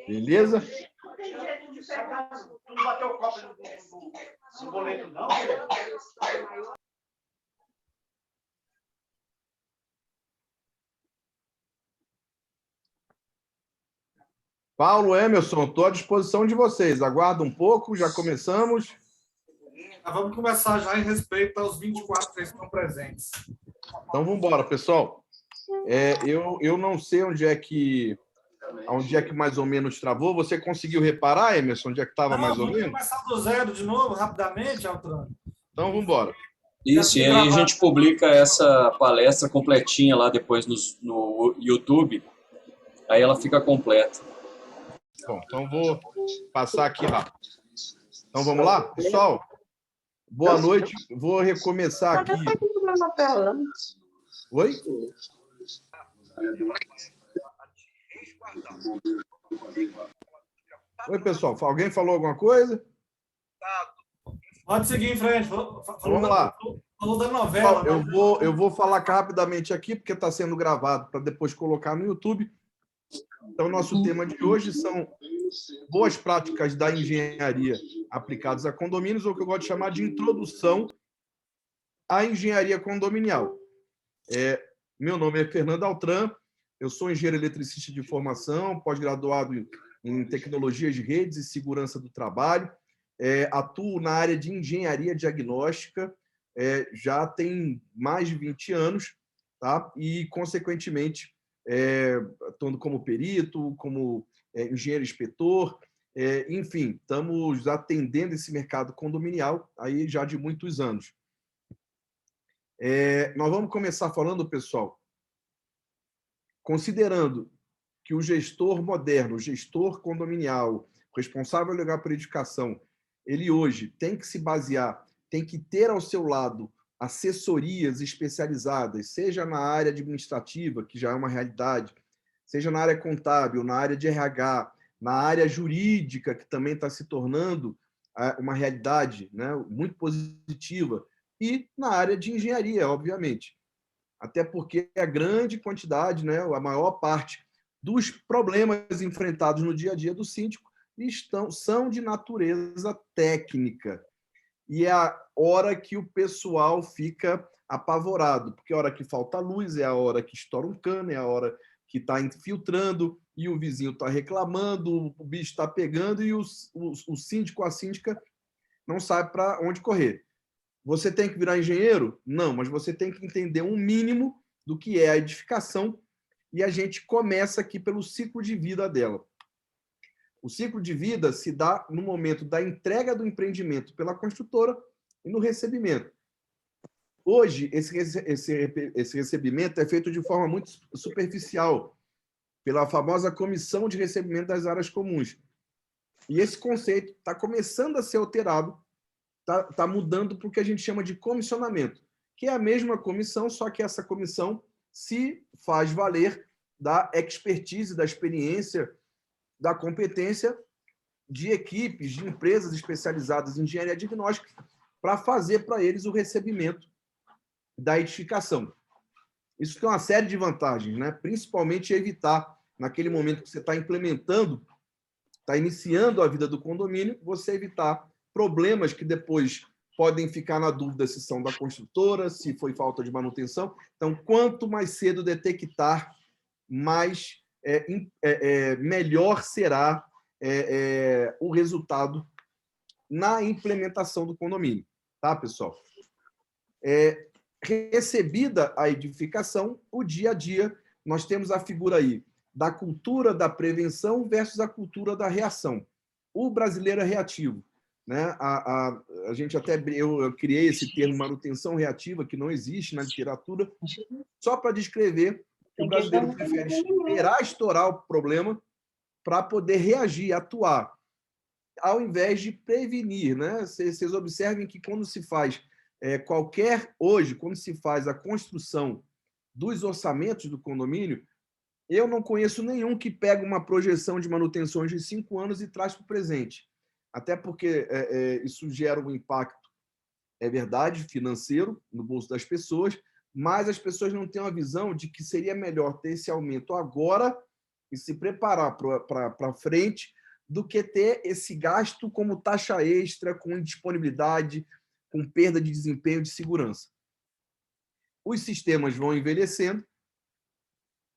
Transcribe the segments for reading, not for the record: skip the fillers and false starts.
Beleza? Não bateu o copo do boleto, não? Paulo, Emerson, estou à disposição de vocês. Aguarda um pouco, já começamos. Vamos começar já em respeito aos 24 que estão presentes. Então, vamos embora, pessoal. Eu não sei onde é que mais ou menos travou. Você conseguiu reparar, Emerson, onde é que estava mais ou menos? Vamos começar do zero de novo, rapidamente, Altran. Então, vamos embora. Isso, e aí a gente publica essa palestra completinha lá depois no YouTube. Aí ela fica completa. Bom, então vou passar aqui rápido. Então, vamos lá? Pessoal, boa noite. Vou recomeçar aqui. Oi? Oi, pessoal. Alguém falou alguma coisa? Pode seguir em frente. Vamos lá. Falou da novela. Eu vou falar rapidamente aqui, porque está sendo gravado para depois colocar no YouTube. Então, nosso tema de hoje são boas práticas da engenharia aplicadas a condomínios, ou o que eu gosto de chamar de introdução à engenharia condominial. Meu nome é Fernando Altran, eu sou engenheiro eletricista de formação, pós-graduado em tecnologias de redes e segurança do trabalho, atuo na área de engenharia diagnóstica, já tem mais de 20 anos, tá? E, consequentemente, atuando como perito, como engenheiro inspetor, enfim, estamos atendendo esse mercado condominial aí já de muitos anos. Nós vamos começar falando, pessoal, considerando que o gestor moderno, o gestor condominial, responsável legal por edificação, ele hoje tem que se basear, tem que ter ao seu lado assessorias especializadas, seja na área administrativa, que já é uma realidade, seja na área contábil, na área de RH, na área jurídica, que também está se tornando uma realidade, né, muito positiva, e na área de engenharia, obviamente. Até porque a grande quantidade, né, a maior parte dos problemas enfrentados no dia a dia do síndico são de natureza técnica. E é a hora que o pessoal fica apavorado, porque a hora que falta luz é a hora que estoura um cano, é a hora que está infiltrando e o vizinho está reclamando, o bicho está pegando e o síndico, a síndica, não sabe para onde correr. Você tem que virar engenheiro? Não, mas você tem que entender um mínimo do que é a edificação e a gente começa aqui pelo ciclo de vida dela. O ciclo de vida se dá no momento da entrega do empreendimento pela construtora e no recebimento. Hoje, esse recebimento é feito de forma muito superficial, pela famosa comissão de recebimento das áreas comuns. E esse conceito está começando a ser alterado, está mudando para o que a gente chama de comissionamento, que é a mesma comissão, só que essa comissão se faz valer da expertise, da experiência, da competência de equipes, de empresas especializadas em engenharia diagnóstica, para fazer para eles o recebimento da edificação. Isso tem uma série de vantagens, né? Principalmente evitar, naquele momento que você está implementando, está iniciando a vida do condomínio, você evitar problemas que depois podem ficar na dúvida se são da construtora, se foi falta de manutenção. Então, quanto mais cedo detectar, mais melhor será o resultado na implementação do condomínio. Tá, pessoal? Recebida a edificação, o dia a dia, nós temos a figura aí da cultura da prevenção versus a cultura da reação. O brasileiro é reativo, né? A gente até eu criei esse termo manutenção reativa, que não existe na literatura, só para descrever que o brasileiro prefere esperar estourar o problema para poder reagir, atuar, ao invés de prevenir, né? Vocês observem que quando se faz quando se faz a construção dos orçamentos do condomínio, eu não conheço nenhum que pega uma projeção de manutenções de 5 anos e traz para o presente. Até porque isso gera um impacto, é verdade, financeiro, no bolso das pessoas, mas as pessoas não têm uma visão de que seria melhor ter esse aumento agora e se preparar para frente do que ter esse gasto como taxa extra, com indisponibilidade, com perda de desempenho de segurança. Os sistemas vão envelhecendo,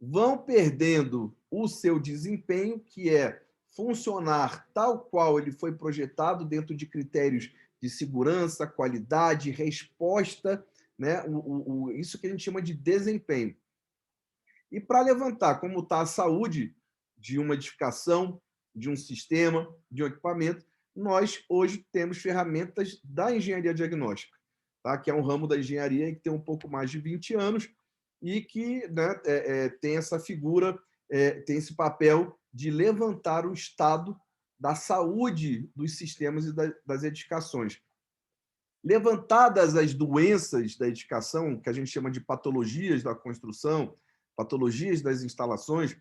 vão perdendo o seu desempenho, que é funcionar tal qual ele foi projetado dentro de critérios de segurança, qualidade, resposta, né? Isso que a gente chama de desempenho. E para levantar como está a saúde de uma edificação, de um sistema, de um equipamento, nós hoje temos ferramentas da engenharia diagnóstica, tá? Que é um ramo da engenharia que tem um pouco mais de 20 anos e que, né, tem essa figura, tem esse papel de levantar o estado da saúde dos sistemas e das edificações. Levantadas as doenças da edificação, que a gente chama de patologias da construção, patologias das instalações,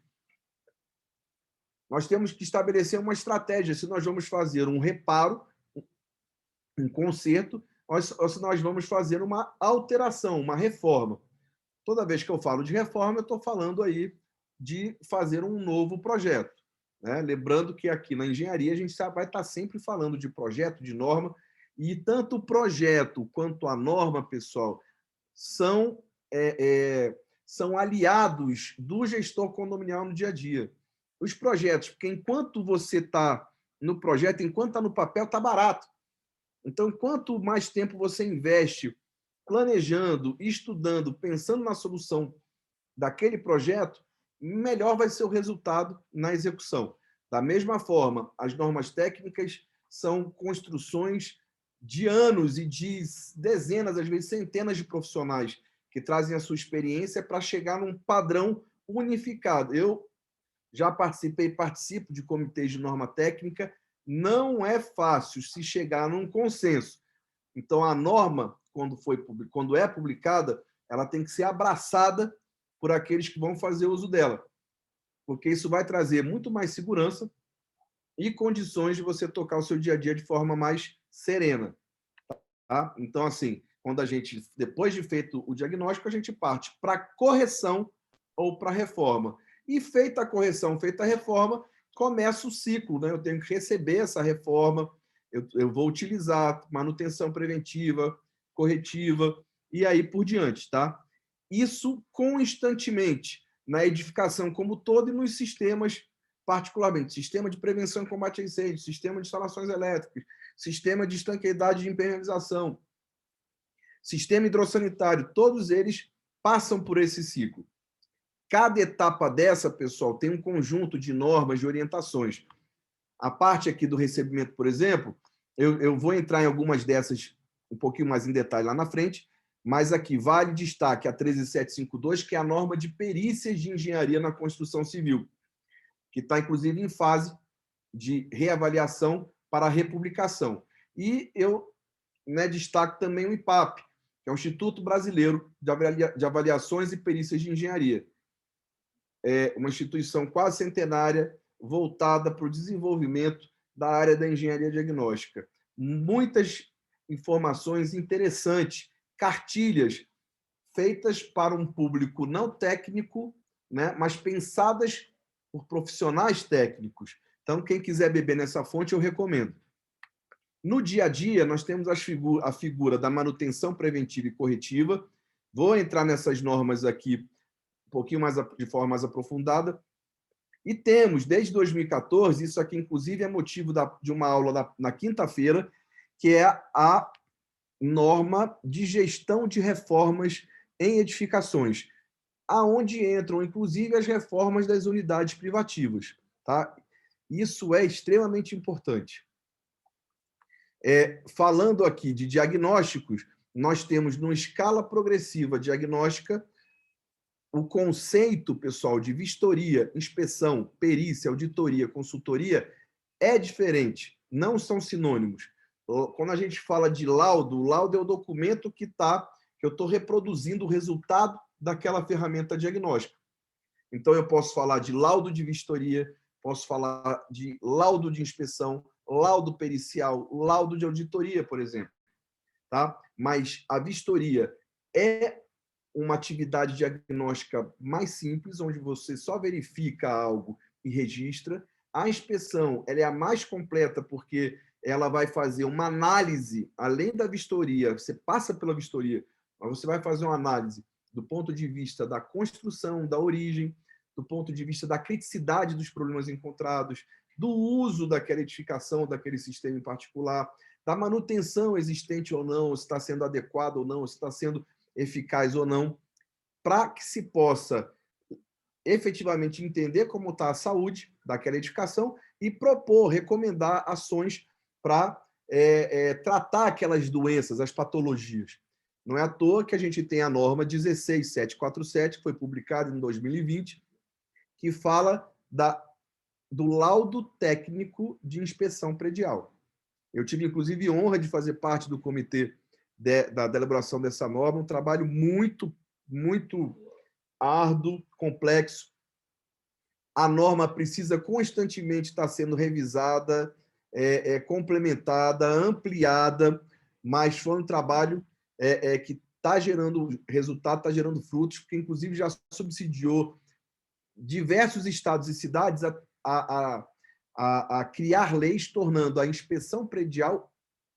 nós temos que estabelecer uma estratégia se nós vamos fazer um reparo, um conserto, ou se nós vamos fazer uma alteração, uma reforma. Toda vez que eu falo de reforma, eu estou falando aí de fazer um novo projeto, né? Lembrando que aqui na engenharia a gente vai estar sempre falando de projeto, de norma, e tanto o projeto quanto a norma, pessoal, são aliados do gestor condominial no dia a dia. Os projetos, porque enquanto você está no projeto, enquanto está no papel, está barato. Então, quanto mais tempo você investe planejando, estudando, pensando na solução daquele projeto, melhor vai ser o resultado na execução. Da mesma forma, as normas técnicas são construções de anos e de dezenas, às vezes centenas de profissionais que trazem a sua experiência para chegar num padrão unificado. Eu já participo de comitês de norma técnica, não é fácil se chegar num consenso. Então, a norma, quando é publicada, ela tem que ser abraçada por aqueles que vão fazer uso dela, porque isso vai trazer muito mais segurança e condições de você tocar o seu dia a dia de forma mais serena. Tá? Então, assim, quando a gente, depois de feito o diagnóstico, a gente parte para a correção ou para a reforma. E feita a correção, feita a reforma, começa o ciclo, né? Eu tenho que receber essa reforma, eu vou utilizar manutenção preventiva, corretiva, e aí por diante, tá? Isso constantemente, na edificação como todo e nos sistemas, particularmente, sistema de prevenção e combate a incêndio, sistema de instalações elétricas, sistema de estanqueidade de impermeabilização, sistema hidrossanitário, todos eles passam por esse ciclo. Cada etapa dessa, pessoal, tem um conjunto de normas, de orientações. A parte aqui do recebimento, por exemplo, eu vou entrar em algumas dessas um pouquinho mais em detalhe lá na frente, mas aqui vale destaque a 13752, que é a norma de perícias de engenharia na construção civil, que está, inclusive, em fase de reavaliação para republicação. E eu, né, destaco também o IPAP, que é o Instituto Brasileiro de Avaliações e Perícias de Engenharia. É uma instituição quase centenária voltada para o desenvolvimento da área da engenharia diagnóstica. Muitas informações interessantes, cartilhas feitas para um público não técnico, né, mas pensadas por profissionais técnicos. Então, quem quiser beber nessa fonte, eu recomendo. No dia a dia, nós temos a figura da manutenção preventiva e corretiva. Vou entrar nessas normas aqui um pouquinho mais de forma mais aprofundada. E temos, desde 2014, isso aqui, inclusive, é motivo de uma aula na quinta-feira, que é a norma de gestão de reformas em edificações, aonde entram, inclusive, as reformas das unidades privativas. Tá? Isso é extremamente importante. Falando aqui de diagnósticos, nós temos, numa escala progressiva diagnóstica, o conceito, pessoal, de vistoria, inspeção, perícia, auditoria, consultoria é diferente, não são sinônimos. Quando a gente fala de laudo, o laudo é o documento que eu estou reproduzindo o resultado daquela ferramenta diagnóstica. Então, eu posso falar de laudo de vistoria, posso falar de laudo de inspeção, laudo pericial, laudo de auditoria, por exemplo. Tá? Mas a vistoria é uma atividade diagnóstica mais simples, onde você só verifica algo e registra. A inspeção, ela é a mais completa, porque ela vai fazer uma análise, além da vistoria, você passa pela vistoria, mas você vai fazer uma análise do ponto de vista da construção, da origem, do ponto de vista da criticidade dos problemas encontrados, do uso daquela edificação, daquele sistema em particular, da manutenção existente ou não, se está sendo adequado ou não, se está sendo eficaz ou não, para que se possa efetivamente entender como está a saúde daquela edificação e propor, recomendar ações para tratar aquelas doenças, as patologias. Não é à toa que a gente tem a norma 16747, que foi publicada em 2020, que fala do laudo técnico de inspeção predial. Eu tive, inclusive, honra de fazer parte do comitê da elaboração dessa norma, um trabalho muito, muito árduo, complexo. A norma precisa constantemente estar sendo revisada, complementada, ampliada, mas foi um trabalho que está gerando resultado, está gerando frutos, porque, inclusive, já subsidiou diversos estados e cidades a criar leis tornando a inspeção predial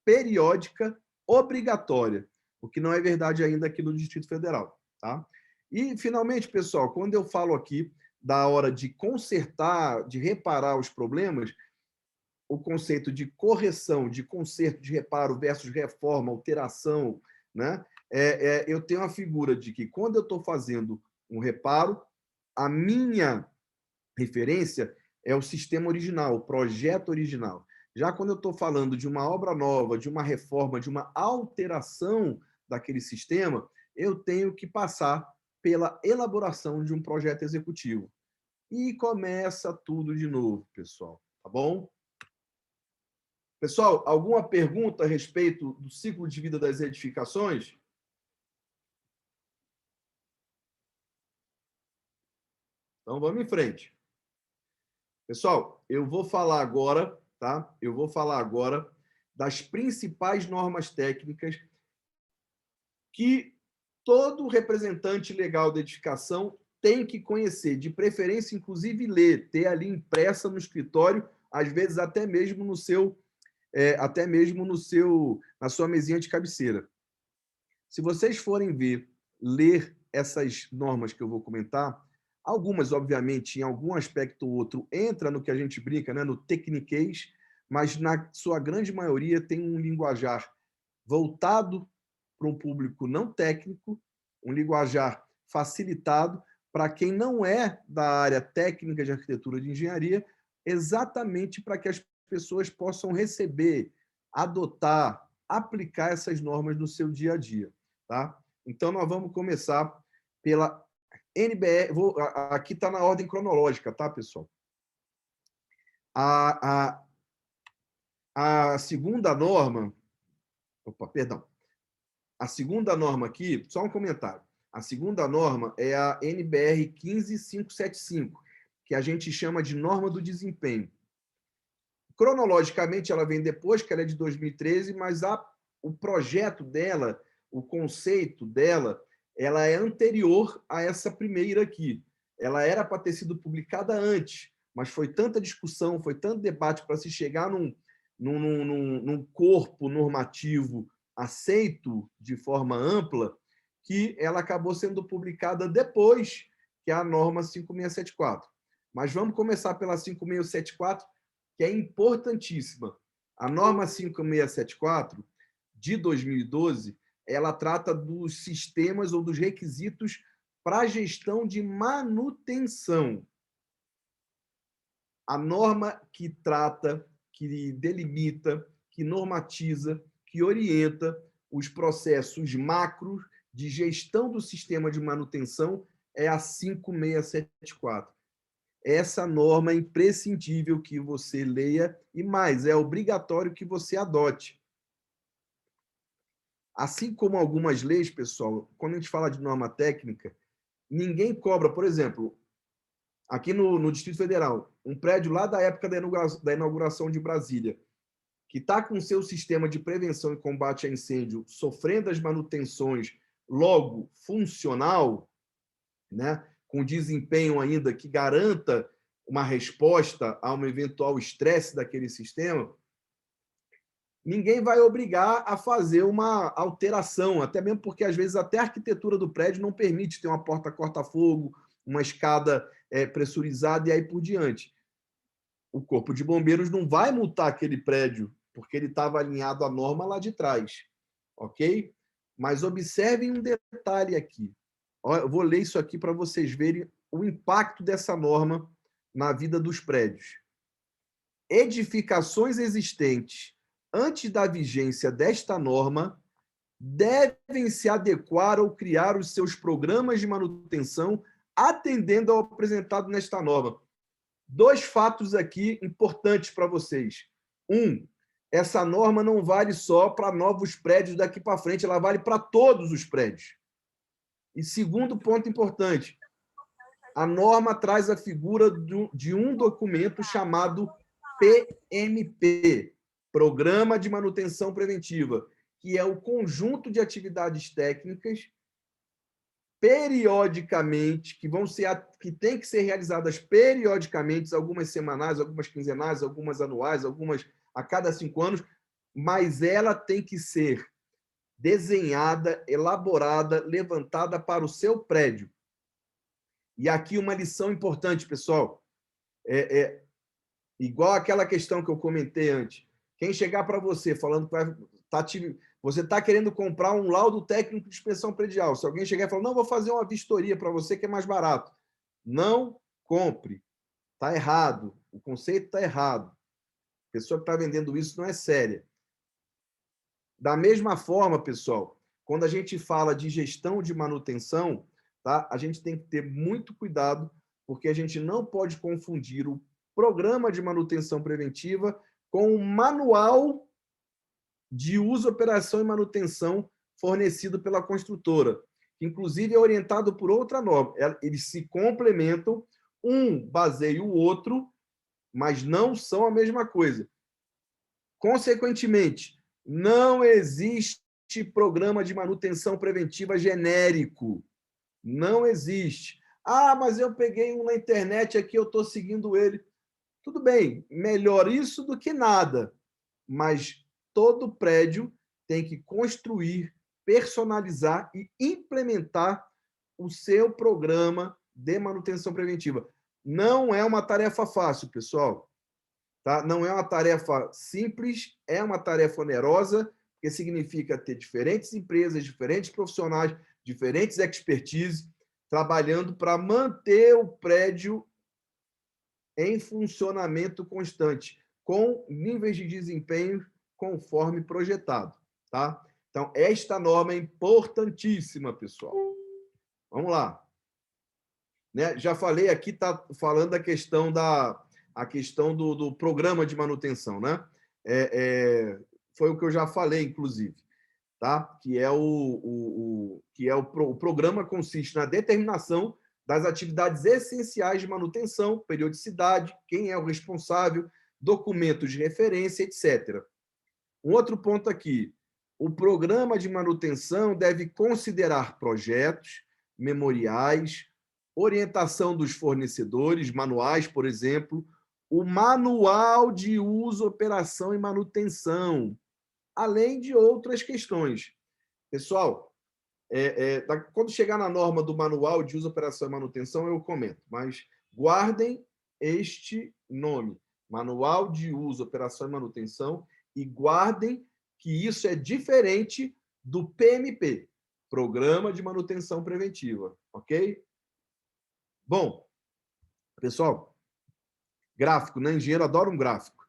periódica obrigatória, o que não é verdade ainda aqui no Distrito Federal. Tá? E, finalmente, pessoal, quando eu falo aqui da hora de consertar, de reparar os problemas, o conceito de correção, de conserto, de reparo versus reforma, alteração, né? Eu tenho a figura de que, quando eu estou fazendo um reparo, a minha referência é o sistema original, o projeto original. Já quando eu estou falando de uma obra nova, de uma reforma, de uma alteração daquele sistema, eu tenho que passar pela elaboração de um projeto executivo. E começa tudo de novo, pessoal. Tá bom? Pessoal, alguma pergunta a respeito do ciclo de vida das edificações? Então, vamos em frente. Pessoal, eu vou falar agora, tá? Eu vou falar agora das principais normas técnicas que todo representante legal da edificação tem que conhecer, de preferência, inclusive, ler, ter ali impressa no escritório, às vezes até mesmo na sua mesinha de cabeceira. Se vocês forem ler essas normas que eu vou comentar, algumas, obviamente, em algum aspecto ou outro, entra no que a gente brinca, né, no tecniquez, mas, na sua grande maioria, tem um linguajar voltado para um público não técnico, um linguajar facilitado para quem não é da área técnica de arquitetura e de engenharia, exatamente para que as pessoas possam receber, adotar, aplicar essas normas no seu dia a dia. Tá? Então, nós vamos começar pela NBR. Aqui está na ordem cronológica, tá, pessoal? A segunda norma... Opa, perdão. A segunda norma aqui, só um comentário. A segunda norma é a NBR 15575, que a gente chama de norma do desempenho. Cronologicamente, ela vem depois, que ela é de 2013, mas o projeto dela, o conceito dela, ela é anterior a essa primeira aqui. Ela era para ter sido publicada antes, mas foi tanta discussão, foi tanto debate para se chegar num corpo normativo aceito de forma ampla, que ela acabou sendo publicada depois que a norma 5674. Mas vamos começar pela 5674, que é importantíssima. A norma 5674, de 2012, ela trata dos sistemas ou dos requisitos para a gestão de manutenção. A norma que trata, que delimita, que normatiza, que orienta os processos macros de gestão do sistema de manutenção é a 5674. Essa norma é imprescindível que você leia e, mais, é obrigatório que você adote. Assim como algumas leis, pessoal, quando a gente fala de norma técnica, ninguém cobra, por exemplo, aqui no Distrito Federal, um prédio lá da época da inauguração de Brasília, que está com o seu sistema de prevenção e combate a incêndio sofrendo as manutenções logo funcional, né, com desempenho ainda que garanta uma resposta a um eventual estresse daquele sistema, ninguém vai obrigar a fazer uma alteração, até mesmo porque, às vezes, até a arquitetura do prédio não permite ter uma porta corta-fogo, uma escada pressurizada e aí por diante. O Corpo de Bombeiros não vai multar aquele prédio porque ele estava alinhado à norma lá de trás, ok? Mas observem um detalhe aqui. Eu vou ler isso aqui para vocês verem o impacto dessa norma na vida dos prédios. Edificações existentes antes da vigência desta norma devem se adequar ou criar os seus programas de manutenção atendendo ao apresentado nesta norma. 2 fatos aqui importantes para vocês. 1, essa norma não vale só para novos prédios daqui para frente, ela vale para todos os prédios. E segundo ponto importante, a norma traz a figura de um documento chamado PMP, Programa de Manutenção Preventiva, que é o conjunto de atividades técnicas periodicamente, que tem que ser realizadas periodicamente, algumas semanais, algumas quinzenais, algumas anuais, algumas a cada 5 anos, mas ela tem que ser desenhada, elaborada, levantada para o seu prédio. E aqui uma lição importante, pessoal. Igual aquela questão que eu comentei antes. Quem chegar para você falando que você está querendo comprar um laudo técnico de inspeção predial. Se alguém chegar e falar, não, vou fazer uma vistoria para você que é mais barato. Não compre. Está errado. O conceito está errado. A pessoa que está vendendo isso não é séria. Da mesma forma, pessoal, quando a gente fala de gestão de manutenção, tá? A gente tem que ter muito cuidado, porque a gente não pode confundir o programa de manutenção preventiva com o manual de uso, operação e manutenção fornecido pela construtora, que inclusive é orientado por outra norma. Eles se complementam, um baseia o outro, mas não são a mesma coisa. Consequentemente, não existe programa de manutenção preventiva genérico. Não existe. Ah, mas eu peguei um na internet aqui, eu estou seguindo ele. Tudo bem, melhor isso do que nada. Mas todo prédio tem que construir, personalizar e implementar o seu programa de manutenção preventiva. Não é uma tarefa fácil, pessoal. Tá? Não é uma tarefa simples, é uma tarefa onerosa, porque significa ter diferentes empresas, diferentes profissionais, diferentes expertise, trabalhando para manter o prédio em funcionamento constante, com níveis de desempenho conforme projetado. Tá? Então, esta norma é importantíssima, pessoal. Vamos lá. Né? Já falei aqui, está falando da questão do programa de manutenção, né? Foi o que eu já falei, inclusive, tá? Que é o programa consiste na determinação das atividades essenciais de manutenção, periodicidade, quem é o responsável, documentos de referência, etc. Um outro ponto aqui, o programa de manutenção deve considerar projetos, memoriais, orientação dos fornecedores, manuais, por exemplo, o manual de uso, operação e manutenção, além de outras questões. Pessoal, quando chegar na norma do manual de uso, operação e manutenção, eu comento, mas guardem este nome, manual de uso, operação e manutenção, e guardem que isso é diferente do PMP, Programa de Manutenção Preventiva, ok? Bom, pessoal, gráfico, né? Engenheiro adora um gráfico.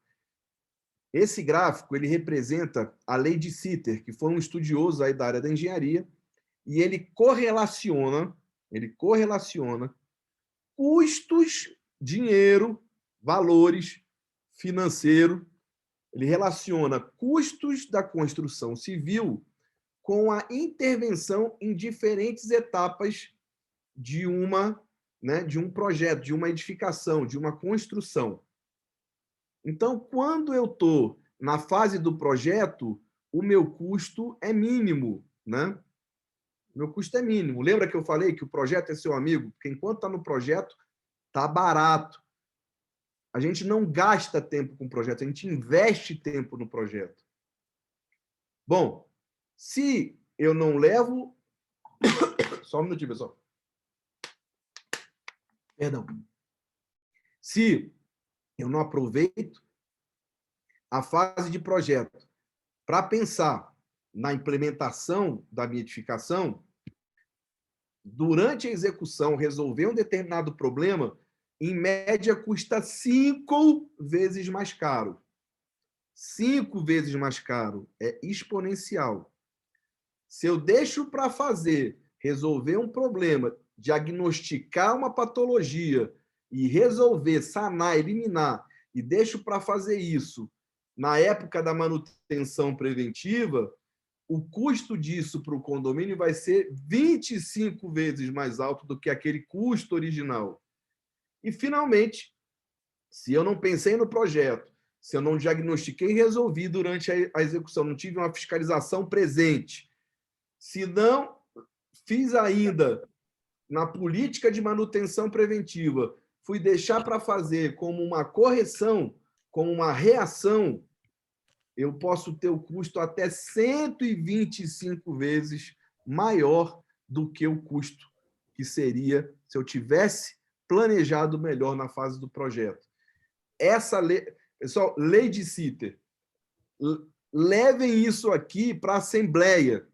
Esse gráfico, ele representa a lei de Sitter, que foi um estudioso aí da área da engenharia, e ele correlaciona custos, dinheiro, valores, financeiro, ele relaciona custos da construção civil com a intervenção em diferentes etapas de um projeto, de uma edificação, de uma construção. Então, quando eu estou na fase do projeto, o meu custo é mínimo, né? Meu custo é mínimo. Lembra que eu falei que o projeto é seu amigo? Porque enquanto está no projeto, está barato. A gente não gasta tempo com o projeto, a gente investe tempo no projeto. Bom, se eu não levo... Só um minutinho, pessoal. Perdão. Se eu não aproveito a fase de projeto para pensar na implementação da minha edificação, durante a execução, resolver um determinado problema, em média, custa 5 vezes mais caro. 5 vezes mais caro. É exponencial. Se eu deixo para fazer, resolver um problema, diagnosticar uma patologia e resolver, sanar, eliminar, e deixo para fazer isso na época da manutenção preventiva, o custo disso para o condomínio vai ser 25 vezes mais alto do que aquele custo original. E, finalmente, se eu não pensei no projeto, se eu não diagnostiquei e resolvi durante a execução, não tive uma fiscalização presente, se não fiz ainda na política de manutenção preventiva, fui deixar para fazer como uma correção, como uma reação, eu posso ter o custo até 125 vezes maior do que o custo que seria se eu tivesse planejado melhor na fase do projeto. Essa lei, pessoal, lei de Sitter, levem isso aqui para a Assembleia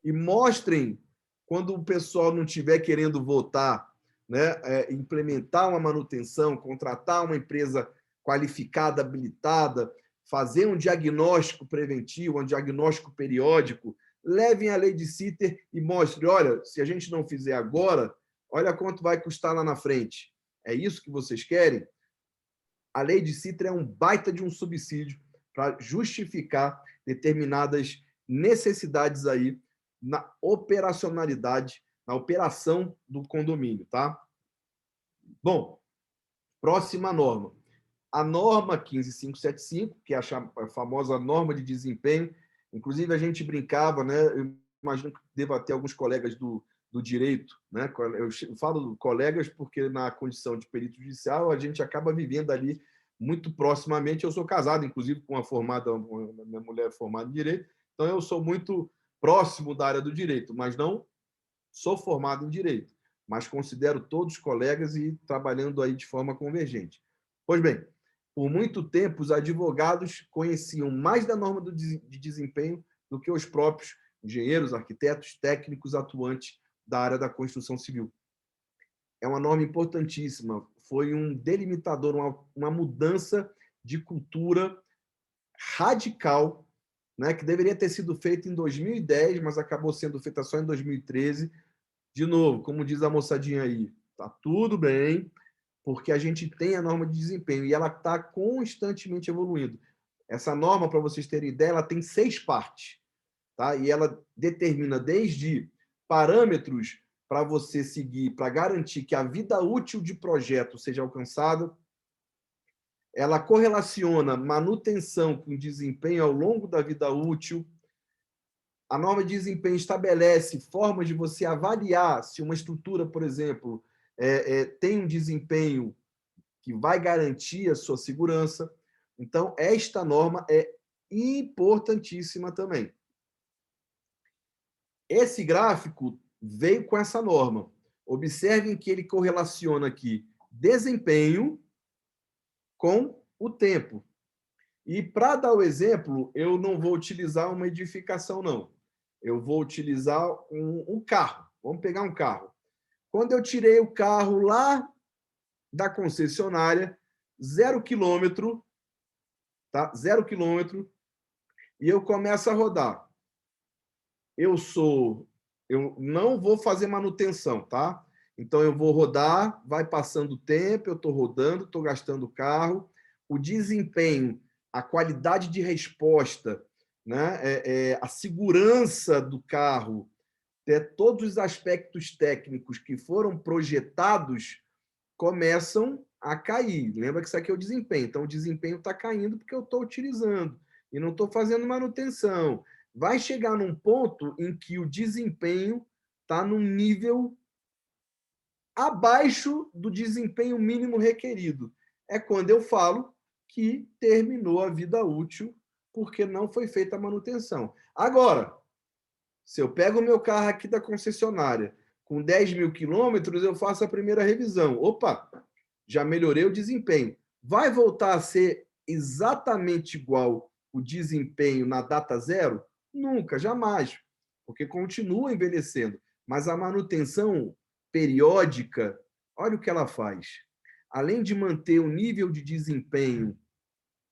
e mostrem, quando o pessoal não estiver querendo votar, né, implementar uma manutenção, contratar uma empresa qualificada, habilitada, fazer um diagnóstico preventivo, um diagnóstico periódico, levem a lei de Sitter e mostrem, olha, se a gente não fizer agora, olha quanto vai custar lá na frente. É isso que vocês querem? A lei de Sitter é um baita de um subsídio para justificar determinadas necessidades aí na operacionalidade, na operação do condomínio, tá? Bom, próxima norma. A norma 15575, que é a famosa norma de desempenho, inclusive a gente brincava, né? Eu imagino que deva ter alguns colegas do direito, né? Eu falo colegas porque na condição de perito judicial a gente acaba vivendo ali muito proximamente. Eu sou casado, inclusive, com minha mulher formada em direito, então eu sou muito próximo da área do direito, mas não sou formado em direito, mas considero todos colegas e trabalhando aí de forma convergente. Pois bem, por muito tempo, os advogados conheciam mais da norma de desempenho do que os próprios engenheiros, arquitetos, técnicos atuantes da área da construção civil. É uma norma importantíssima, foi um delimitador, uma mudança de cultura radical, né, que deveria ter sido feita em 2010, mas acabou sendo feita só em 2013. De novo, como diz a moçadinha aí, tá tudo bem, porque a gente tem a norma de desempenho e ela está constantemente evoluindo. Essa norma, para vocês terem ideia, ela tem 6 partes, tá? E ela determina desde parâmetros para você seguir, para garantir que a vida útil de projeto seja alcançada. Ela correlaciona manutenção com desempenho ao longo da vida útil. A norma de desempenho estabelece formas de você avaliar se uma estrutura, por exemplo, tem um desempenho que vai garantir a sua segurança. Então, esta norma é importantíssima também. Esse gráfico veio com essa norma. Observem que ele correlaciona aqui desempenho com o tempo. E, para dar o exemplo, eu não vou utilizar uma edificação, não. Eu vou utilizar um carro. Vamos pegar um carro. Quando eu tirei o carro lá da concessionária, 0 quilômetro, tá? 0 quilômetro, e eu começo a rodar. Eu não vou fazer manutenção, tá? Então, eu vou rodar, vai passando o tempo, eu estou rodando, estou gastando o carro, o desempenho, a qualidade de resposta, né? A segurança do carro, todos os aspectos técnicos que foram projetados começam a cair. Lembra que isso aqui é o desempenho. Então, o desempenho está caindo porque eu estou utilizando e não estou fazendo manutenção. Vai chegar num ponto em que o desempenho está num nível abaixo do desempenho mínimo requerido. É quando eu falo que terminou a vida útil porque não foi feita a manutenção. Agora, se eu pego o meu carro aqui da concessionária com 10 mil quilômetros, eu faço a primeira revisão. Opa, já melhorei o desempenho. Vai voltar a ser exatamente igual o desempenho na data zero? Nunca, jamais, porque continua envelhecendo. Mas a manutenção periódica, olha o que ela faz. Além de manter o nível de desempenho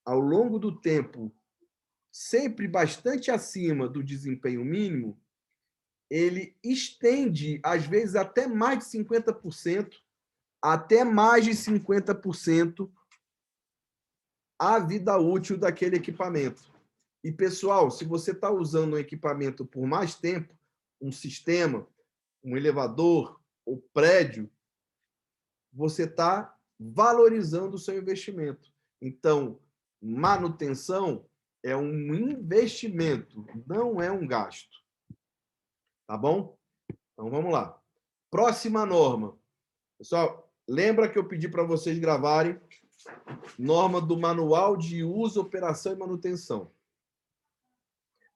ao longo do tempo sempre bastante acima do desempenho mínimo, ele estende, às vezes, até mais de 50%, até mais de 50% a vida útil daquele equipamento. E, pessoal, se você está usando um equipamento por mais tempo, um sistema, um elevador ou prédio, você está valorizando o seu investimento. Então, manutenção é um investimento, não é um gasto. Tá bom? Então, vamos lá. Próxima norma. Pessoal, lembra que eu pedi para vocês gravarem norma do Manual de Uso, Operação e Manutenção.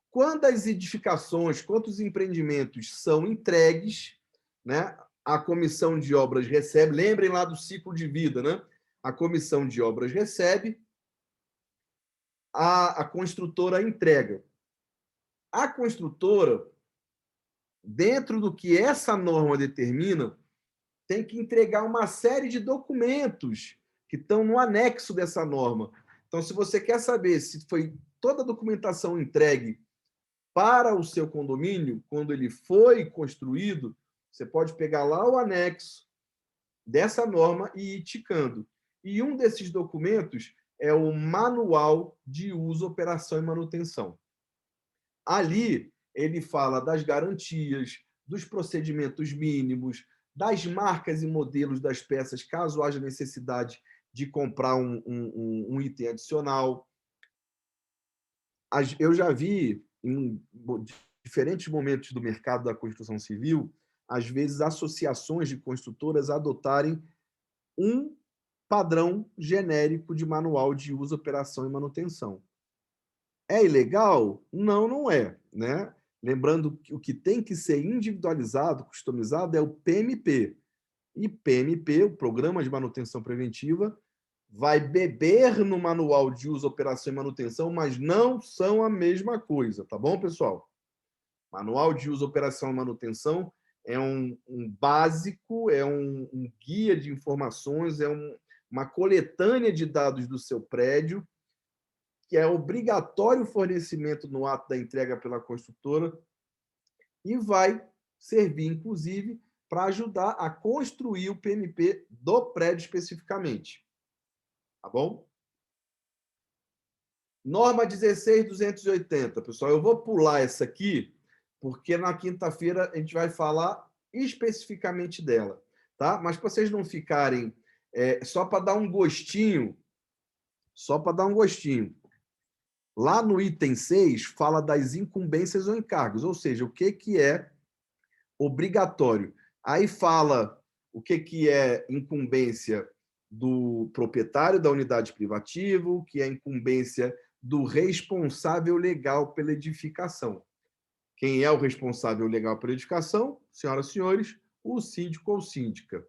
Quando as edificações, quantos empreendimentos são entregues, né? A comissão de obras recebe, lembrem lá do ciclo de vida, né? A comissão de obras recebe, a construtora entrega. A construtora, dentro do que essa norma determina, tem que entregar uma série de documentos que estão no anexo dessa norma. Então, se você quer saber se foi toda a documentação entregue para o seu condomínio, quando ele foi construído, você pode pegar lá o anexo dessa norma e ir ticando. E um desses documentos é o Manual de Uso, Operação e Manutenção. Ali, ele fala das garantias, dos procedimentos mínimos, das marcas e modelos das peças, caso haja necessidade de comprar um item adicional. Eu já vi, em diferentes momentos do mercado da construção civil, às vezes associações de construtoras adotarem um padrão genérico de manual de uso, operação e manutenção. É ilegal? Não, não é, né? Lembrando que o que tem que ser individualizado, customizado, é o PMP. E PMP, o Programa de Manutenção Preventiva, vai beber no Manual de Uso, Operação e Manutenção, mas não são a mesma coisa, tá bom, pessoal? Manual de Uso, Operação e Manutenção é um básico, é um guia de informações, é uma coletânea de dados do seu prédio, que é obrigatório o fornecimento no ato da entrega pela construtora e vai servir, inclusive, para ajudar a construir o PMP do prédio especificamente. Tá bom? Norma 16.280, pessoal. Eu vou pular essa aqui, porque na quinta-feira a gente vai falar especificamente dela, tá? Mas para vocês não ficarem... só para dar um gostinho, lá no item 6 fala das incumbências ou encargos, ou seja, o que é obrigatório. Aí fala o que é incumbência do proprietário da unidade privativa, o que é incumbência do responsável legal pela edificação. Quem é o responsável legal pela edificação? Senhoras e senhores, o síndico ou síndica.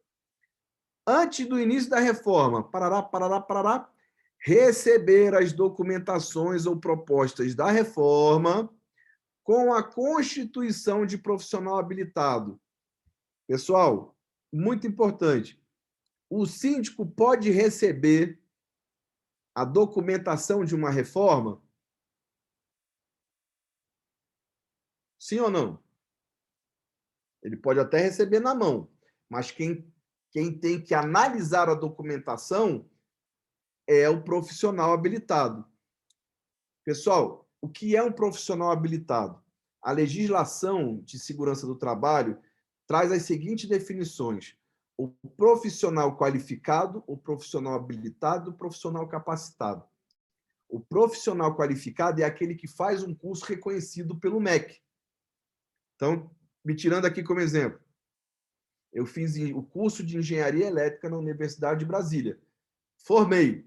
Antes do início da reforma, receber as documentações ou propostas da reforma com a constituição de profissional habilitado. Pessoal, muito importante, o síndico pode receber a documentação de uma reforma? Sim ou não? Ele pode até receber na mão, mas quem tem que analisar a documentação é o profissional habilitado. Pessoal, o que é um profissional habilitado? A legislação de segurança do trabalho traz as seguintes definições: o profissional qualificado, o profissional habilitado, o profissional capacitado. O profissional qualificado é aquele que faz um curso reconhecido pelo MEC. Então, me tirando aqui como exemplo, eu fiz o curso de engenharia elétrica na Universidade de Brasília. Formei.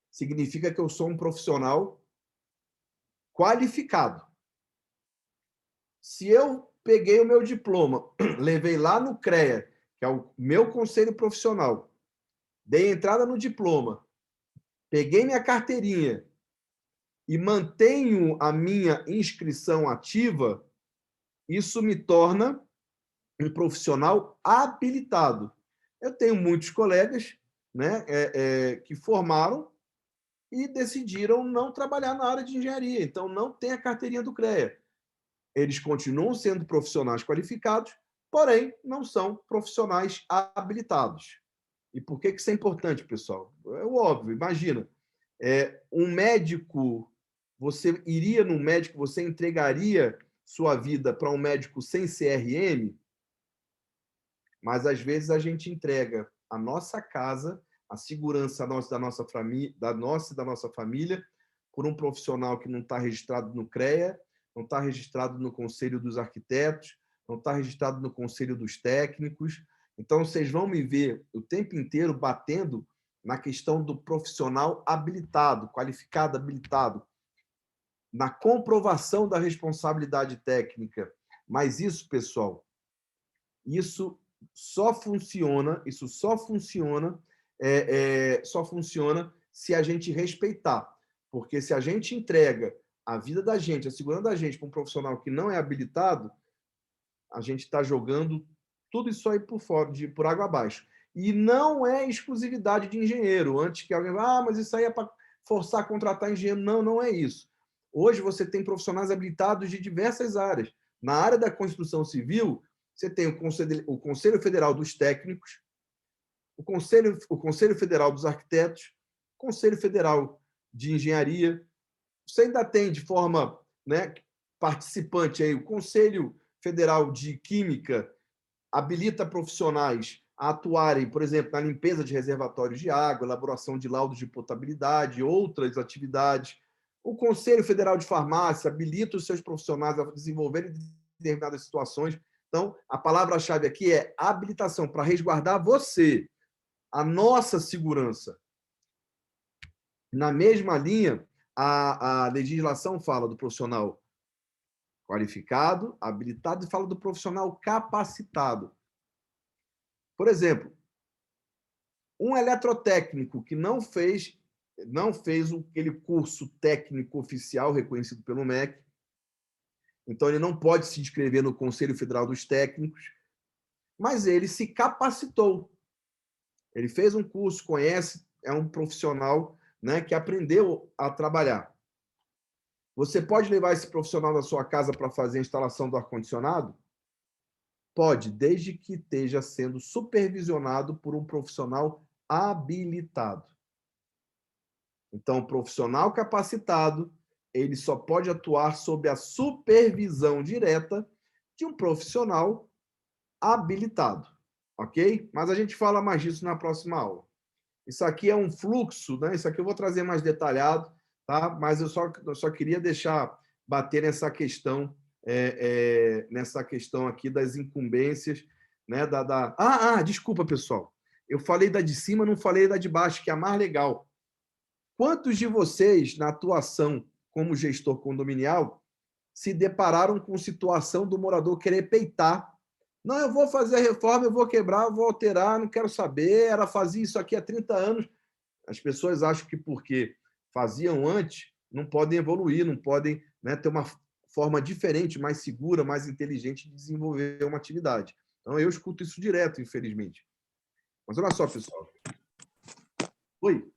Significa que eu sou um profissional qualificado. Se eu peguei o meu diploma, levei lá no CREA, que é o meu conselho profissional, dei entrada no diploma, peguei minha carteirinha e mantenho a minha inscrição ativa, isso me torna um profissional habilitado. Eu tenho muitos colegas, né, que formaram e decidiram não trabalhar na área de engenharia, então não tem a carteirinha do CREA. Eles continuam sendo profissionais qualificados, porém não são profissionais habilitados. E por que isso é importante, pessoal? É o óbvio, imagina. Um médico, você iria num médico, você entregaria sua vida para um médico sem CRM? Mas às vezes a gente entrega a nossa casa, a segurança da nossa família, por um profissional que não está registrado no CREA, não está registrado no Conselho dos Arquitetos, não está registrado no Conselho dos Técnicos. Então, vocês vão me ver o tempo inteiro batendo na questão do profissional habilitado, qualificado, habilitado, na comprovação da responsabilidade técnica. Mas isso, pessoal, isso só funciona se a gente respeitar. Porque se a gente entrega a vida da gente, a segurança da gente para um profissional que não é habilitado, a gente está jogando tudo isso aí por fora, por água abaixo. E não é exclusividade de engenheiro. Antes que alguém mas isso aí é para forçar a contratar engenheiro. Não, não é isso. Hoje você tem profissionais habilitados de diversas áreas. Na área da construção civil, você tem o Conselho Federal dos Técnicos, o Conselho Federal dos Arquitetos, o Conselho Federal de Engenharia. Você ainda tem de forma, né, participante aí, o Conselho Federal de Química habilita profissionais a atuarem, por exemplo, na limpeza de reservatórios de água, elaboração de laudos de potabilidade, outras atividades. O Conselho Federal de Farmácia habilita os seus profissionais a desenvolverem determinadas situações. Então, a palavra-chave aqui é habilitação, para resguardar você, a nossa segurança. Na mesma linha, a legislação fala do profissional qualificado, habilitado, e fala do profissional capacitado. Por exemplo, um eletrotécnico que não fez aquele curso técnico oficial reconhecido pelo MEC, então ele não pode se inscrever no Conselho Federal dos Técnicos, mas ele se capacitou. Ele fez um curso, conhece, é um profissional, né, que aprendeu a trabalhar. Você pode levar esse profissional na sua casa para fazer a instalação do ar-condicionado? Pode, desde que esteja sendo supervisionado por um profissional habilitado. Então, o profissional capacitado, ele só pode atuar sob a supervisão direta de um profissional habilitado, ok? Mas a gente fala mais disso na próxima aula. Isso aqui é um fluxo, né? Isso aqui eu vou trazer mais detalhado, tá? Mas eu só queria bater nessa questão, nessa questão aqui das incumbências, né? Desculpa, pessoal. Eu falei da de cima, não falei da de baixo, que é a mais legal. Quantos de vocês, na atuação como gestor condominial, se depararam com situação do morador querer peitar? Não, eu vou fazer a reforma, eu vou quebrar, eu vou alterar, não quero saber, ela fazia isso aqui há 30 anos. As pessoas acham que porque faziam antes, não podem evoluir, não podem, né, ter uma forma diferente, mais segura, mais inteligente de desenvolver uma atividade. Então, eu escuto isso direto, infelizmente. Mas olha só, pessoal. Oi?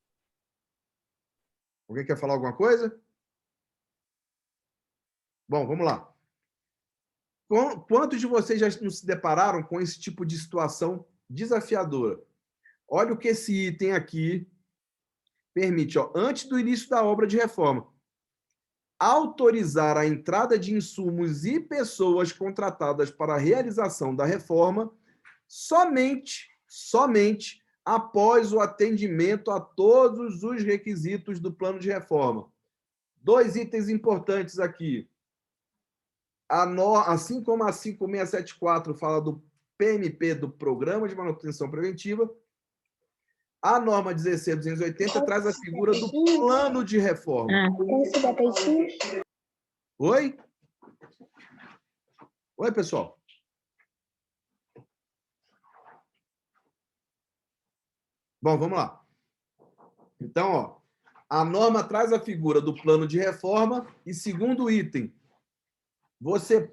Alguém quer falar alguma coisa? Bom, vamos lá. Quantos de vocês já não se depararam com esse tipo de situação desafiadora? Olha o que esse item aqui permite. Antes do início da obra de reforma, autorizar a entrada de insumos e pessoas contratadas para a realização da reforma somente após o atendimento a todos os requisitos do plano de reforma. 2 itens importantes aqui. assim como a 5674 fala do PMP, do Programa de Manutenção Preventiva, a norma 16.280 traz a figura do plano de reforma. Oi? Oi, pessoal. Bom, vamos lá. Então, ó, a norma traz a figura do plano de reforma e, segundo item, você,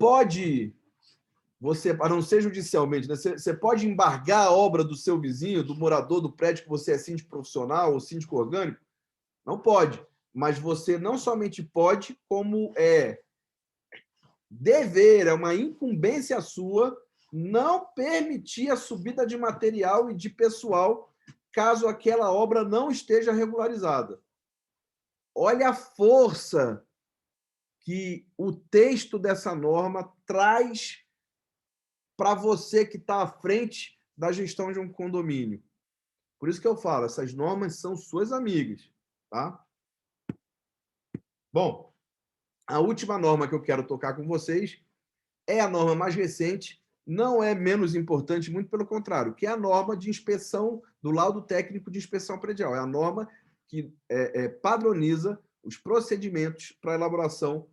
a não ser judicialmente, né, você pode embargar a obra do seu vizinho, do morador do prédio que você é síndico profissional ou síndico orgânico? Não pode. Mas você não somente pode, como é dever, é uma incumbência sua, não permitir a subida de material e de pessoal caso aquela obra não esteja regularizada. Olha a força que o texto dessa norma traz para você que está à frente da gestão de um condomínio. Por isso que eu falo, essas normas são suas amigas, tá? Bom, a última norma que eu quero tocar com vocês é a norma mais recente, não é menos importante, muito pelo contrário, que é a norma de inspeção do laudo técnico de inspeção predial. É a norma que padroniza os procedimentos para a elaboração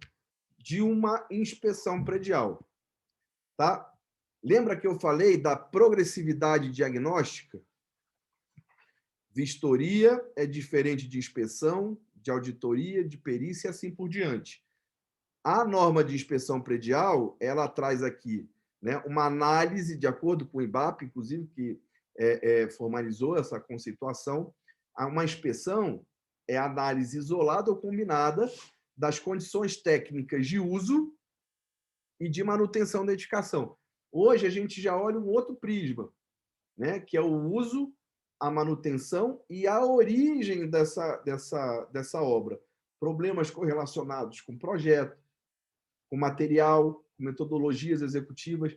de uma inspeção predial. Tá? Lembra que eu falei da progressividade diagnóstica? Vistoria é diferente de inspeção, de auditoria, de perícia e assim por diante. A norma de inspeção predial, ela traz aqui, né, uma análise, de acordo com o IBAP, inclusive, que formalizou essa conceituação. Uma inspeção é a análise isolada ou combinada das condições técnicas de uso e de manutenção da edificação. Hoje, a gente já olha um outro prisma, né, que é o uso, a manutenção e a origem dessa obra. Problemas correlacionados com projeto, com material, com metodologias executivas.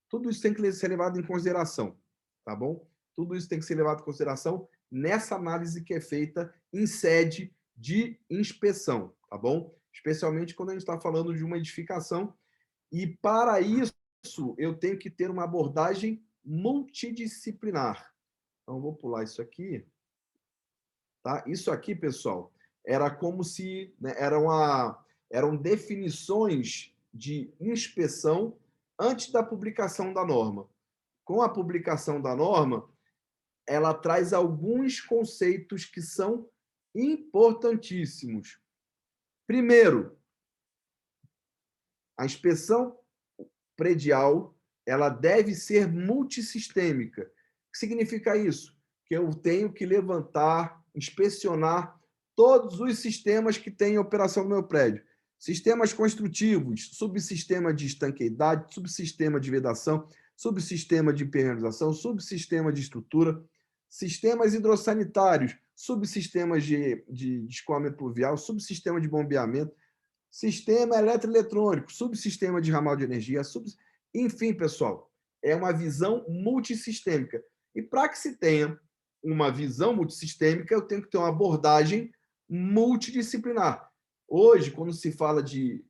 Tudo isso tem que ser levado em consideração, tá bom? Tudo isso tem que ser levado em consideração nessa análise que é feita em sede de inspeção, tá bom? Especialmente quando a gente está falando de uma edificação. E, para isso, eu tenho que ter uma abordagem multidisciplinar. Então, vou pular isso aqui. Tá? Isso aqui, pessoal, era como se, né, eram definições de inspeção antes da publicação da norma. Com a publicação da norma, ela traz alguns conceitos que são importantíssimos. Primeiro, a inspeção predial, ela deve ser multissistêmica. O que significa isso? Que eu tenho que levantar, inspecionar todos os sistemas que têm operação no meu prédio. Sistemas construtivos, subsistema de estanqueidade, subsistema de vedação, subsistema de impermeabilização, subsistema de estrutura, sistemas hidrossanitários, subsistemas de escoamento pluvial, subsistema de bombeamento, sistema eletroeletrônico, subsistema de ramal de energia, enfim, pessoal, é uma visão multissistêmica. E para que se tenha uma visão multissistêmica, eu tenho que ter uma abordagem multidisciplinar. Hoje, quando se fala de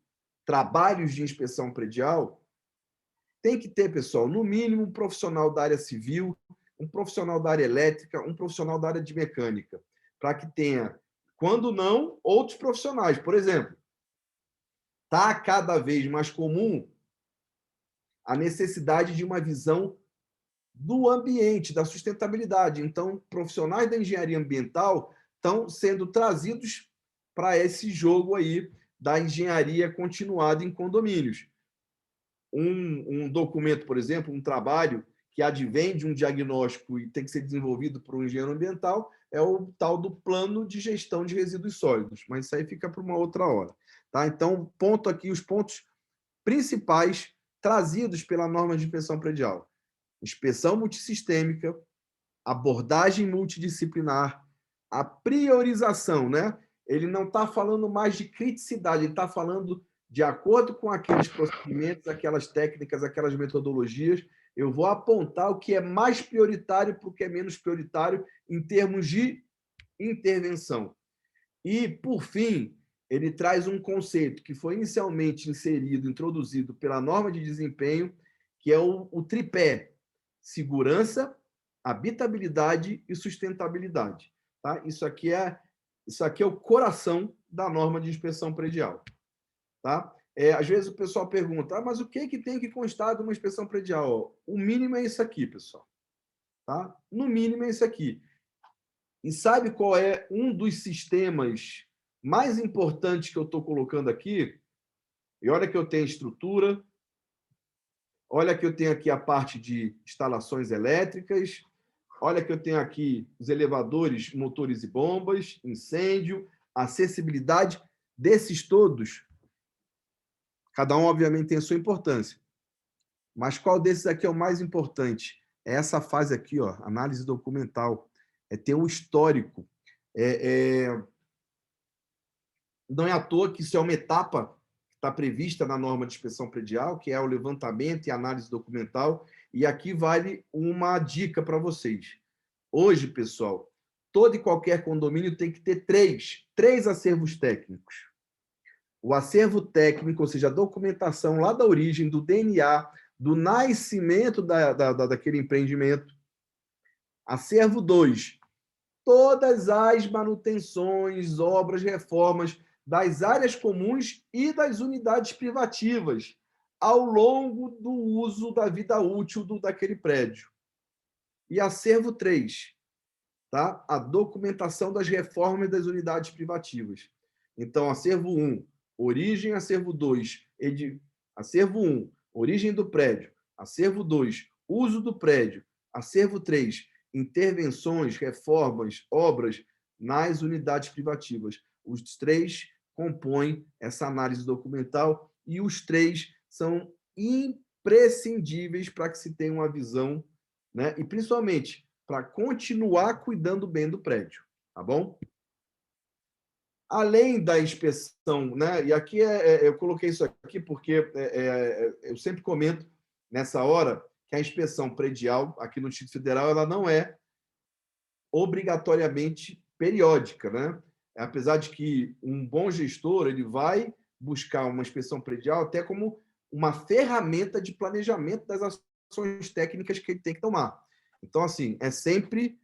trabalhos de inspeção predial, tem que ter, pessoal, no mínimo um profissional da área civil, um profissional da área elétrica, um profissional da área de mecânica, para que tenha, quando não, outros profissionais. Por exemplo, está cada vez mais comum a necessidade de uma visão do ambiente, da sustentabilidade. Então, profissionais da engenharia ambiental estão sendo trazidos para esse jogo aí da engenharia continuada em condomínios. Um documento, por exemplo, um trabalho que advém de um diagnóstico e tem que ser desenvolvido por um engenheiro ambiental é o tal do plano de gestão de resíduos sólidos, mas isso aí fica para uma outra hora. Tá? Então, ponto aqui, os pontos principais trazidos pela norma de inspeção predial. Inspeção multissistêmica, abordagem multidisciplinar, a priorização, né? Ele não está falando mais de criticidade, ele está falando de acordo com aqueles procedimentos, aquelas técnicas, aquelas metodologias, eu vou apontar o que é mais prioritário para o que é menos prioritário em termos de intervenção. E, por fim, ele traz um conceito que foi inicialmente introduzido pela norma de desempenho, que é o tripé: segurança, habitabilidade e sustentabilidade. Tá? Isso aqui é o coração da norma de inspeção predial. Tá? Às vezes o pessoal pergunta, mas o que tem que constar de uma inspeção predial? O mínimo é isso aqui, pessoal. Tá? No mínimo é isso aqui. E sabe qual é um dos sistemas mais importantes que eu estou colocando aqui? E olha que eu tenho estrutura, olha que eu tenho aqui a parte de instalações elétricas, olha que eu tenho aqui os elevadores, motores e bombas, incêndio, acessibilidade. Desses todos, cada um, obviamente, tem a sua importância. Mas qual desses aqui é o mais importante? É essa fase aqui, ó, análise documental. É ter um histórico. Não é à toa que isso é uma etapa que está prevista na norma de inspeção predial, que é o levantamento e análise documental. E aqui vale uma dica para vocês. Hoje, pessoal, todo e qualquer condomínio tem que ter três acervos técnicos. O acervo técnico, ou seja, a documentação lá da origem, do DNA, do nascimento daquele empreendimento. Acervo 2, todas as manutenções, obras, reformas das áreas comuns e das unidades privativas ao longo do uso da vida útil daquele prédio. E acervo 3, tá? A documentação das reformas das unidades privativas. Então, acervo 1, origem, acervo 2, acervo 1, origem do prédio, acervo 2, uso do prédio, acervo 3, intervenções, reformas, obras nas unidades privativas. Os 3 compõem essa análise documental e os 3 são imprescindíveis para que se tenha uma visão, né? E principalmente para continuar cuidando bem do prédio, tá bom? Além da inspeção, né? E aqui eu coloquei isso aqui porque eu sempre comento nessa hora que a inspeção predial aqui no Distrito Federal ela não é obrigatoriamente periódica, né? Apesar de que um bom gestor ele vai buscar uma inspeção predial até como uma ferramenta de planejamento das ações técnicas que ele tem que tomar. Então, assim, é sempre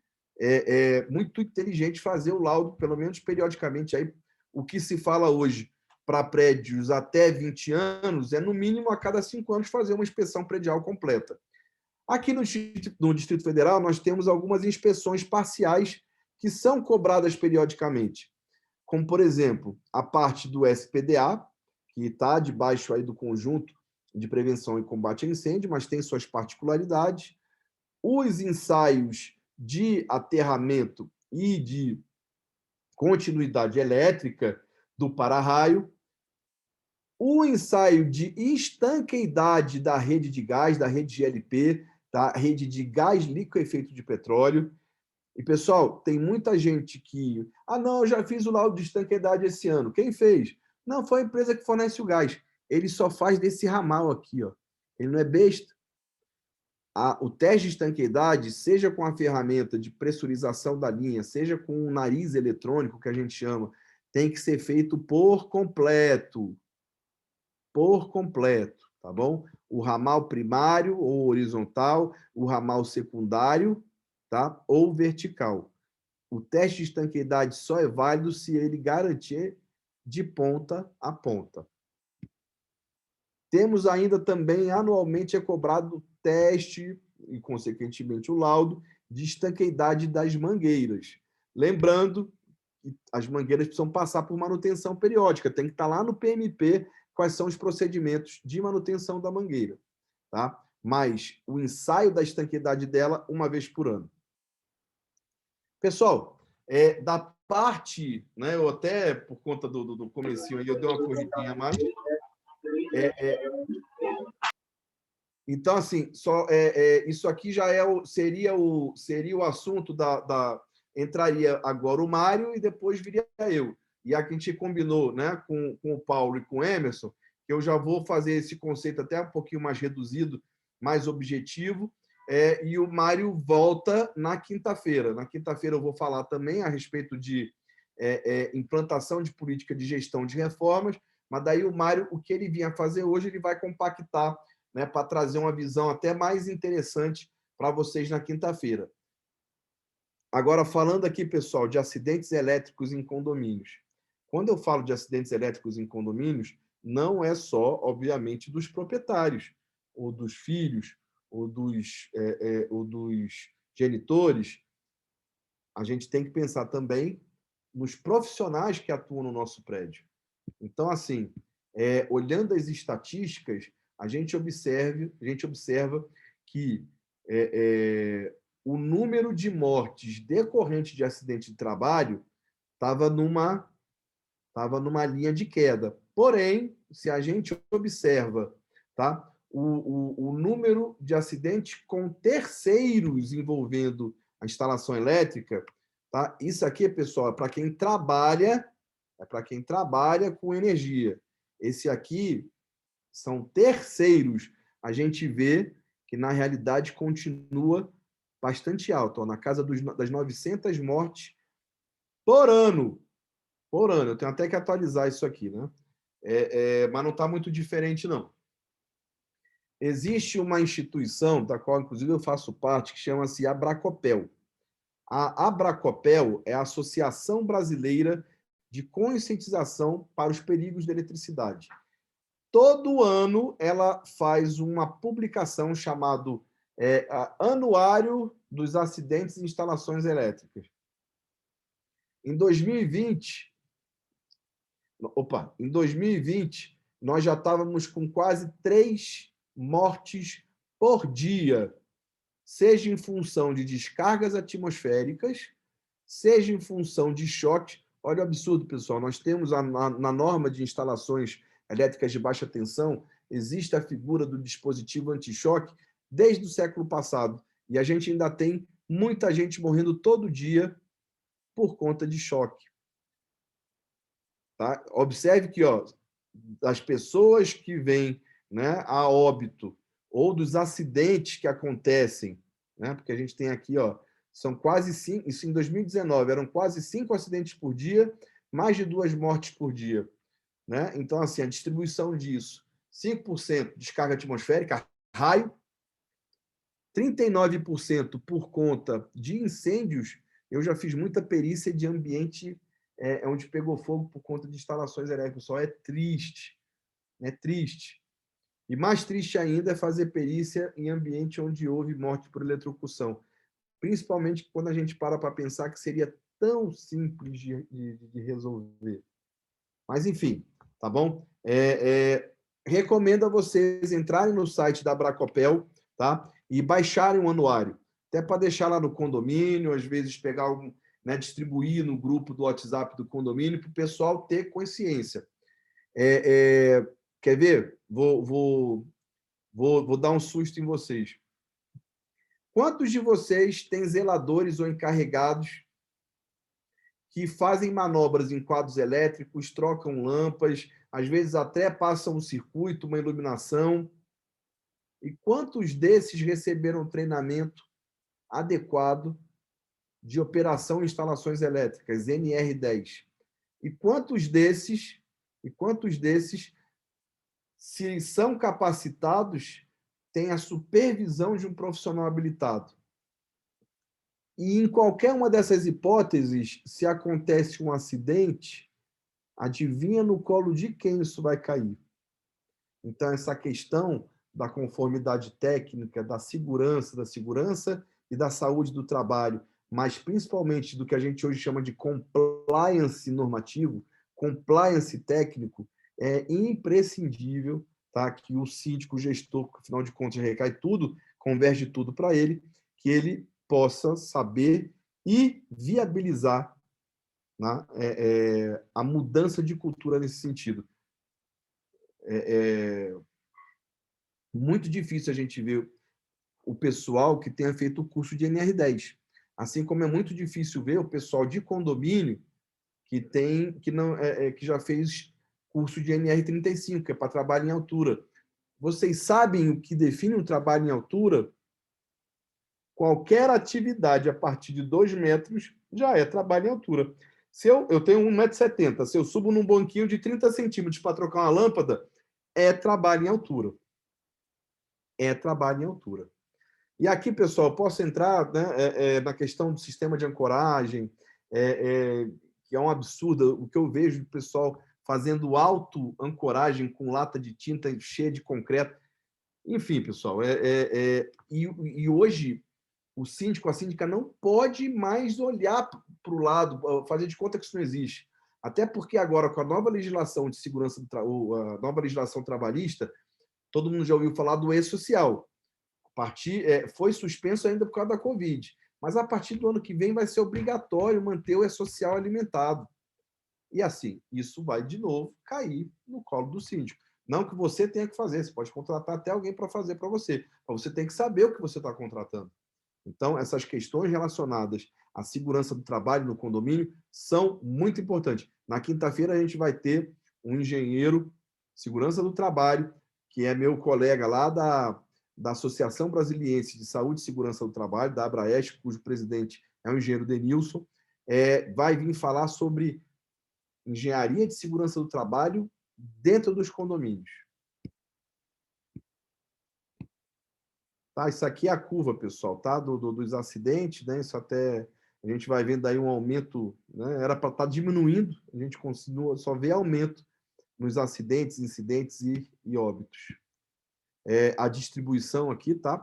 muito inteligente fazer o laudo, pelo menos periodicamente. Aí, o que se fala hoje para prédios até 20 anos é, no mínimo, a cada 5 anos, fazer uma inspeção predial completa. Aqui no Distrito Federal, nós temos algumas inspeções parciais que são cobradas periodicamente, como, por exemplo, a parte do SPDA, que está debaixo aí do conjunto de prevenção e combate a incêndio, mas tem suas particularidades. Os ensaios de aterramento e de continuidade elétrica do para-raio, o ensaio de estanqueidade da rede de gás, da rede GLP, da rede de gás liquefeito de petróleo. E, pessoal, tem muita gente que... não, eu já fiz o laudo de estanqueidade esse ano. Quem fez? Não, foi a empresa que fornece o gás. Ele só faz desse ramal aqui, ó. Ele não é besta. O teste de estanqueidade, seja com a ferramenta de pressurização da linha, seja com o nariz eletrônico, que a gente chama, tem que ser feito por completo. Por completo, tá bom? O ramal primário ou horizontal, o ramal secundário, tá? Ou vertical. O teste de estanqueidade só é válido se ele garantir de ponta a ponta. Temos ainda também, anualmente, é cobrado o teste e, consequentemente, o laudo de estanqueidade das mangueiras. Lembrando que as mangueiras precisam passar por manutenção periódica, tem que estar lá no PMP quais são os procedimentos de manutenção da mangueira, tá? Mas o ensaio da estanqueidade dela, uma vez por ano. Pessoal, da parte, né, eu até, por conta do comecinho aí, eu dei uma corridinha a mais. Então, assim, isso aqui já seria o assunto entraria agora o Mário e depois viria eu. E aqui a gente combinou, né, com o Paulo e com o Emerson, que eu já vou fazer esse conceito até um pouquinho mais reduzido, mais objetivo, e o Mário volta na quinta-feira. Na quinta-feira eu vou falar também a respeito de implantação de política de gestão de reformas, mas daí o Mário, o que ele vinha fazer hoje, ele vai compactar, né, para trazer uma visão até mais interessante para vocês na quinta-feira. Agora, falando aqui, pessoal, de acidentes elétricos em condomínios. Quando eu falo de acidentes elétricos em condomínios, não é só, obviamente, dos proprietários, ou dos filhos, ou dos genitores. A gente tem que pensar também nos profissionais que atuam no nosso prédio. Então, assim, olhando as estatísticas, a gente observa que o número de mortes decorrentes de acidente de trabalho estava numa linha de queda. Porém, se a gente observa, tá, o número de acidentes com terceiros envolvendo a instalação elétrica, tá? Isso aqui, pessoal, é para quem trabalha com energia. Esse aqui são terceiros. A gente vê que, na realidade, continua bastante alto, ó, na casa das 900 mortes por ano. Por ano. Eu tenho até que atualizar isso aqui, né? Mas não está muito diferente, não. Existe uma instituição, da qual, inclusive, eu faço parte, que chama-se Abracopel. A Abracopel é a Associação Brasileira de Conscientização para os Perigos da Eletricidade. Todo ano ela faz uma publicação chamada Anuário dos Acidentes em Instalações Elétricas. Em 2020, nós já estávamos com quase 3 mortes por dia, seja em função de descargas atmosféricas, seja em função de choque. Olha o absurdo, pessoal. Nós temos na norma de instalações elétricas de baixa tensão, existe a figura do dispositivo anti-choque desde o século passado. E a gente ainda tem muita gente morrendo todo dia por conta de choque. Tá? Observe que, ó, das pessoas que vêm, né, a óbito, ou dos acidentes que acontecem, né, porque a gente tem aqui, ó, são quase 5, isso em 2019, eram quase 5 acidentes por dia, mais de 2 mortes por dia. Né? Então, assim, a distribuição disso, 5% descarga atmosférica, raio, 39% por conta de incêndios. Eu já fiz muita perícia de ambiente onde pegou fogo por conta de instalações elétricas. Só é triste. É triste. E mais triste ainda é fazer perícia em ambiente onde houve morte por eletrocução. Principalmente quando a gente para pensar que seria tão simples de resolver. Mas, enfim, tá bom? Recomendo a vocês entrarem no site da Abracopel, tá? E baixarem o anuário. Até para deixar lá no condomínio, às vezes pegar algum, né, distribuir no grupo do WhatsApp do condomínio, para o pessoal ter consciência. Quer ver? Vou dar um susto em vocês. Quantos de vocês têm zeladores ou encarregados que fazem manobras em quadros elétricos, trocam lâmpadas, às vezes até passam um circuito, uma iluminação? E quantos desses receberam treinamento adequado de operação em instalações elétricas, NR10? E quantos desses, se são capacitados, têm a supervisão de um profissional habilitado? E em qualquer uma dessas hipóteses, se acontece um acidente, adivinha no colo de quem isso vai cair? Então, essa questão da conformidade técnica, da segurança e da saúde do trabalho, mas principalmente do que a gente hoje chama de compliance normativo, compliance técnico, é imprescindível, tá? Que o síndico, o gestor, afinal de contas, recai tudo, converge tudo para ele, que ele possa saber e viabilizar, né, a mudança de cultura nesse sentido. Muito difícil a gente ver o pessoal que tenha feito o curso de NR10. Assim como é muito difícil ver o pessoal de condomínio que já fez curso de NR35, que é para trabalho em altura. Vocês sabem o que define um trabalho em altura? Qualquer atividade a partir de 2 metros já é trabalho em altura. Se eu tenho 1,70 m, se eu subo num banquinho de 30 centímetros para trocar uma lâmpada, é trabalho em altura. É trabalho em altura. E aqui, pessoal, posso entrar, né, na questão do sistema de ancoragem, que é um absurdo o que eu vejo do pessoal fazendo auto-ancoragem com lata de tinta cheia de concreto. Enfim, pessoal, e hoje o síndico, a síndica não pode mais olhar para o lado, fazer de conta que isso não existe. Até porque agora, com a nova legislação de segurança, a nova legislação trabalhista, todo mundo já ouviu falar do e-social. Foi suspenso ainda por causa da Covid, mas a partir do ano que vem vai ser obrigatório manter o e-social alimentado. E assim, isso vai de novo cair no colo do síndico. Não que você tenha que fazer, você pode contratar até alguém para fazer para você, mas você tem que saber o que você está contratando. Então, essas questões relacionadas à segurança do trabalho no condomínio são muito importantes. Na quinta-feira, a gente vai ter um engenheiro segurança do trabalho, que é meu colega lá da Associação Brasiliense de Saúde e Segurança do Trabalho, da Abraes, cujo presidente é o engenheiro Denilson, vai vir falar sobre engenharia de segurança do trabalho dentro dos condomínios. Tá? Isso aqui é a curva, pessoal, tá? Dos acidentes, né? Isso até a gente vai vendo aí um aumento, né? Era para estar diminuindo, a gente continua, só vê aumento nos acidentes, incidentes e óbitos. A distribuição aqui, tá?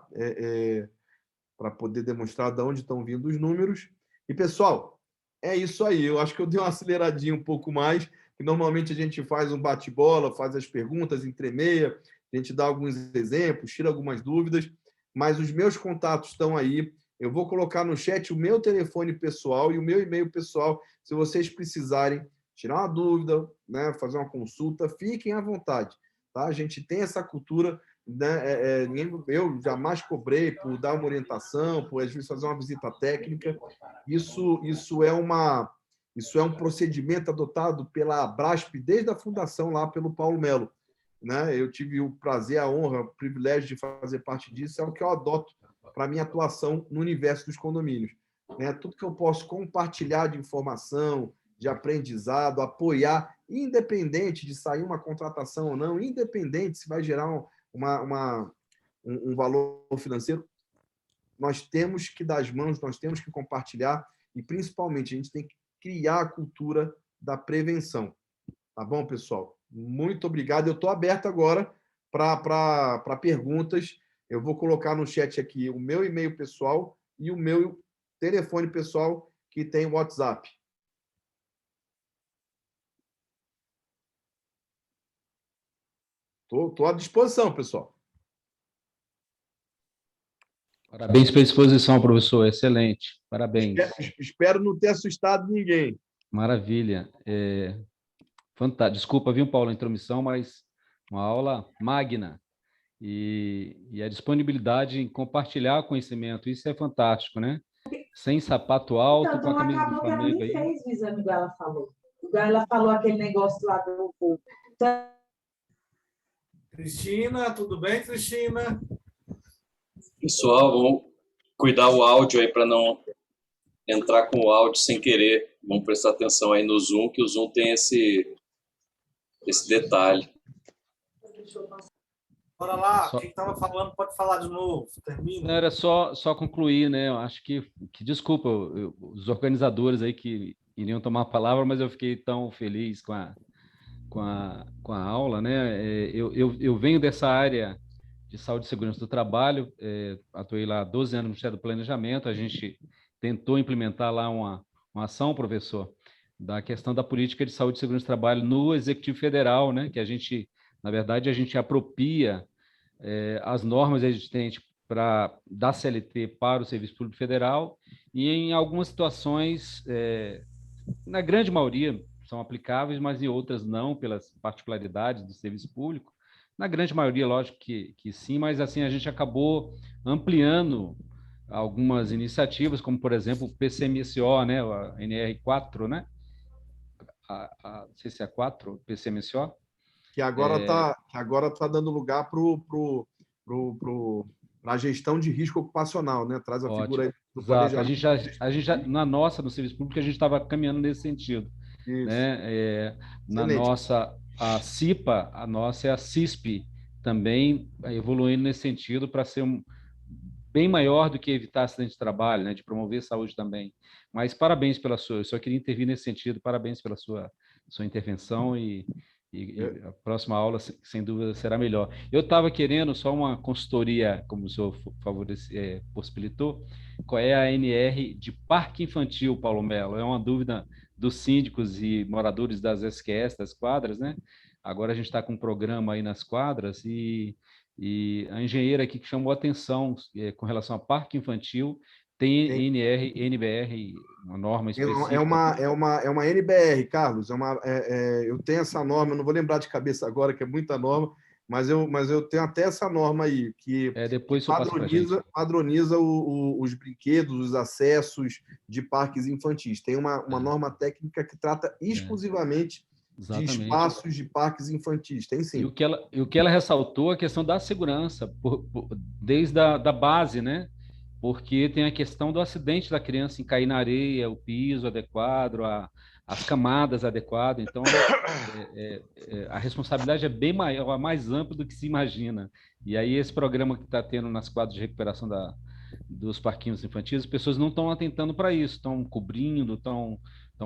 Para poder demonstrar de onde estão vindo os números. E, pessoal, é isso aí. Eu acho que eu dei uma aceleradinha um pouco mais, que normalmente a gente faz um bate-bola, faz as perguntas, entremeia, a gente dá alguns exemplos, tira algumas dúvidas, mas os meus contatos estão aí. Eu vou colocar no chat o meu telefone pessoal e o meu e-mail pessoal, se vocês precisarem tirar uma dúvida, né, fazer uma consulta, fiquem à vontade. Tá? A gente tem essa cultura, né, eu jamais cobrei por dar uma orientação, por às vezes fazer uma visita técnica. Isso é um procedimento adotado pela Abrasp desde a fundação lá pelo Paulo Melo. Né? Eu tive o prazer, a honra, o privilégio de fazer parte disso, é o que eu adoto para a minha atuação no universo dos condomínios. Né? Tudo que eu posso compartilhar de informação, de aprendizado, apoiar, independente de sair uma contratação ou não, independente se vai gerar um valor financeiro, nós temos que dar as mãos, nós temos que compartilhar e, principalmente, a gente tem que criar a cultura da prevenção. Tá bom, pessoal? Muito obrigado. Eu estou aberto agora para perguntas. Eu vou colocar no chat aqui o meu e-mail pessoal e o meu telefone pessoal, que tem o WhatsApp. Estou à disposição, pessoal. Parabéns pela exposição, professor. Excelente. Parabéns. Espero não ter assustado ninguém. Maravilha. Fantástico. Desculpa, viu, Paulo, a intromissão, mas uma aula magna. E a disponibilidade em compartilhar conhecimento, isso é fantástico, né? Sem sapato alto, então, com a camisa do acabou que ela Flamengo nem aí. fez o exame igual ela falou. Igual ela falou aquele negócio lá do corpo. Então, Cristina, tudo bem, Cristina? Pessoal, vamos cuidar o áudio aí para não entrar com o áudio sem querer. Vamos prestar atenção aí no Zoom, que o Zoom tem esse detalhe. Bora lá, quem estava falando pode falar de novo, termina. Era só concluir, né? Eu acho que desculpa, os organizadores aí que iriam tomar a palavra, mas eu fiquei tão feliz com a aula, né? Eu venho dessa área de saúde e segurança do trabalho, atuei lá há 12 anos no Ministério do Planejamento, a gente tentou implementar lá uma ação, professor, da questão da política de saúde e segurança do trabalho no Executivo Federal, né? Que a gente, na verdade, a gente apropria as normas existentes da CLT para o Serviço Público Federal e em algumas situações, na grande maioria, são aplicáveis, mas em outras não, pelas particularidades do serviço público. Na grande maioria, lógico que sim, mas assim a gente acabou ampliando algumas iniciativas, como, por exemplo, o PCMSO, né, a NR4, né? Não sei se é 4, PCMSO. Que agora tá dando lugar para a gestão de risco ocupacional, né? Traz a figura aí do Exato. planejamento. Na nossa, no serviço público, a gente estava caminhando nesse sentido, Isso, né? Na excelente. nossa, a CIPA, a nossa é a CISP, também evoluindo nesse sentido para ser bem maior do que evitar acidente de trabalho, né? De promover saúde também. Mas parabéns pela sua, eu só queria intervir nesse sentido, parabéns pela sua intervenção e a próxima aula, sem dúvida, será melhor. Eu estava querendo só uma consultoria, como o senhor possibilitou, qual é a ANR de Parque Infantil, Paulo Melo? É uma dúvida dos síndicos e moradores das SQS, das quadras, né? Agora a gente está com um programa aí nas quadras e a engenheira aqui que chamou a atenção com relação a parque infantil, tem NR, NBR, uma norma específica. É uma NBR, Carlos. Eu tenho essa norma, eu não vou lembrar de cabeça agora, que é muita norma, mas eu tenho até essa norma aí, que depois padroniza os brinquedos, os acessos de parques infantis. Tem uma norma técnica que trata exclusivamente de espaços de parques infantis. Tem sim. E o que ela ressaltou é a questão da segurança, desde da base, né? Porque tem a questão do acidente da criança em cair na areia, o piso adequado, as camadas adequadas. Então, a responsabilidade é bem maior, mais ampla do que se imagina. E aí, esse programa que está tendo nas quadras de recuperação dos parquinhos infantis, as pessoas não estão atentando para isso, estão cobrindo, estão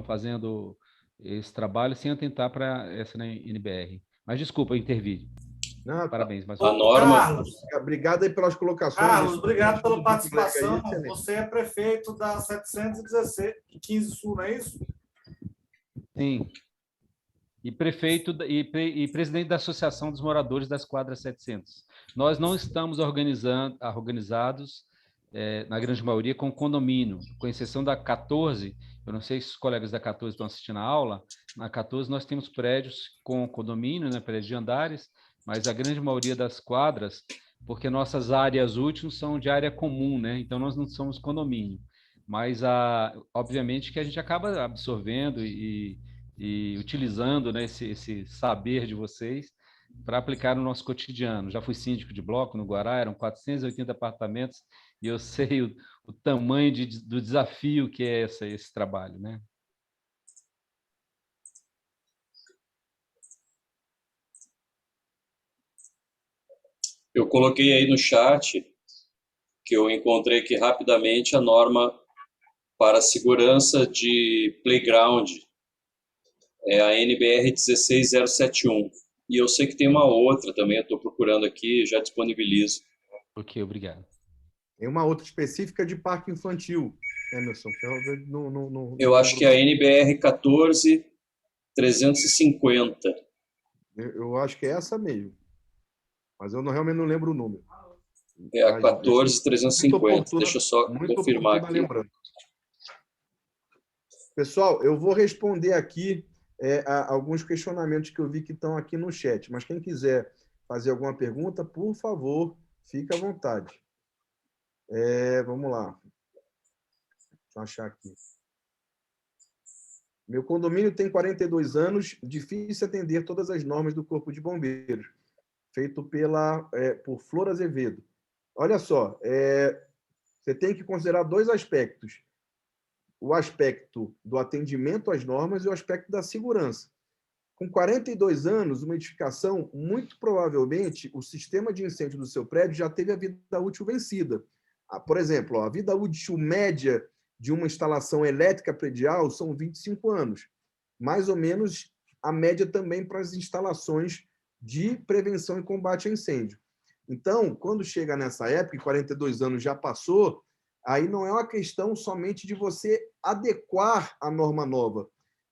fazendo esse trabalho sem atentar para essa NBR. Mas desculpa, eu intervi. Não, parabéns. Mas... A norma... Carlos, obrigado aí pelas colocações. Carlos, obrigado pela participação. Você é prefeito da 715 Sul, não é isso? Sim. E prefeito e presidente da Associação dos Moradores das Quadras 700. Nós não estamos organizados, na grande maioria, com condomínio, com exceção da 14. Eu não sei se os colegas da 14 estão assistindo a aula. Na 14 nós temos prédios com condomínio, né, prédios de andares, mas a grande maioria das quadras, porque nossas áreas úteis são de área comum, né? Então nós não somos condomínio. Mas, obviamente, que a gente acaba absorvendo e utilizando, né, esse saber de vocês para aplicar no nosso cotidiano. Já fui síndico de bloco no Guará, eram 480 apartamentos, e eu sei o tamanho do desafio que é esse trabalho, né? Eu coloquei aí no chat que eu encontrei aqui rapidamente a norma para a segurança de playground, é a NBR 16071. E eu sei que tem uma outra também, eu estou procurando aqui, já disponibilizo. Ok, obrigado. Tem uma outra específica de parque infantil, Emerson. Eu acho que é a NBR 14350. Eu acho que é essa mesmo. Mas eu realmente não lembro o número. É a 14350. Deixa eu só confirmar aqui. Lembrança. Pessoal, eu vou responder aqui a alguns questionamentos que eu vi que estão aqui no chat. Mas quem quiser fazer alguma pergunta, por favor, fique à vontade. Vamos lá. Deixa eu achar aqui. Meu condomínio tem 42 anos, difícil atender todas as normas do Corpo de Bombeiros, feito por Flor Azevedo. Olha só, você tem que considerar dois aspectos. O aspecto do atendimento às normas e o aspecto da segurança. Com 42 anos, uma edificação, muito provavelmente, o sistema de incêndio do seu prédio já teve a vida útil vencida. Por exemplo, a vida útil média de uma instalação elétrica predial são 25 anos. Mais ou menos a média também para as instalações de prevenção e combate a incêndio. Então, quando chega nessa época, e 42 anos já passou, aí não é uma questão somente de você adequar a norma nova,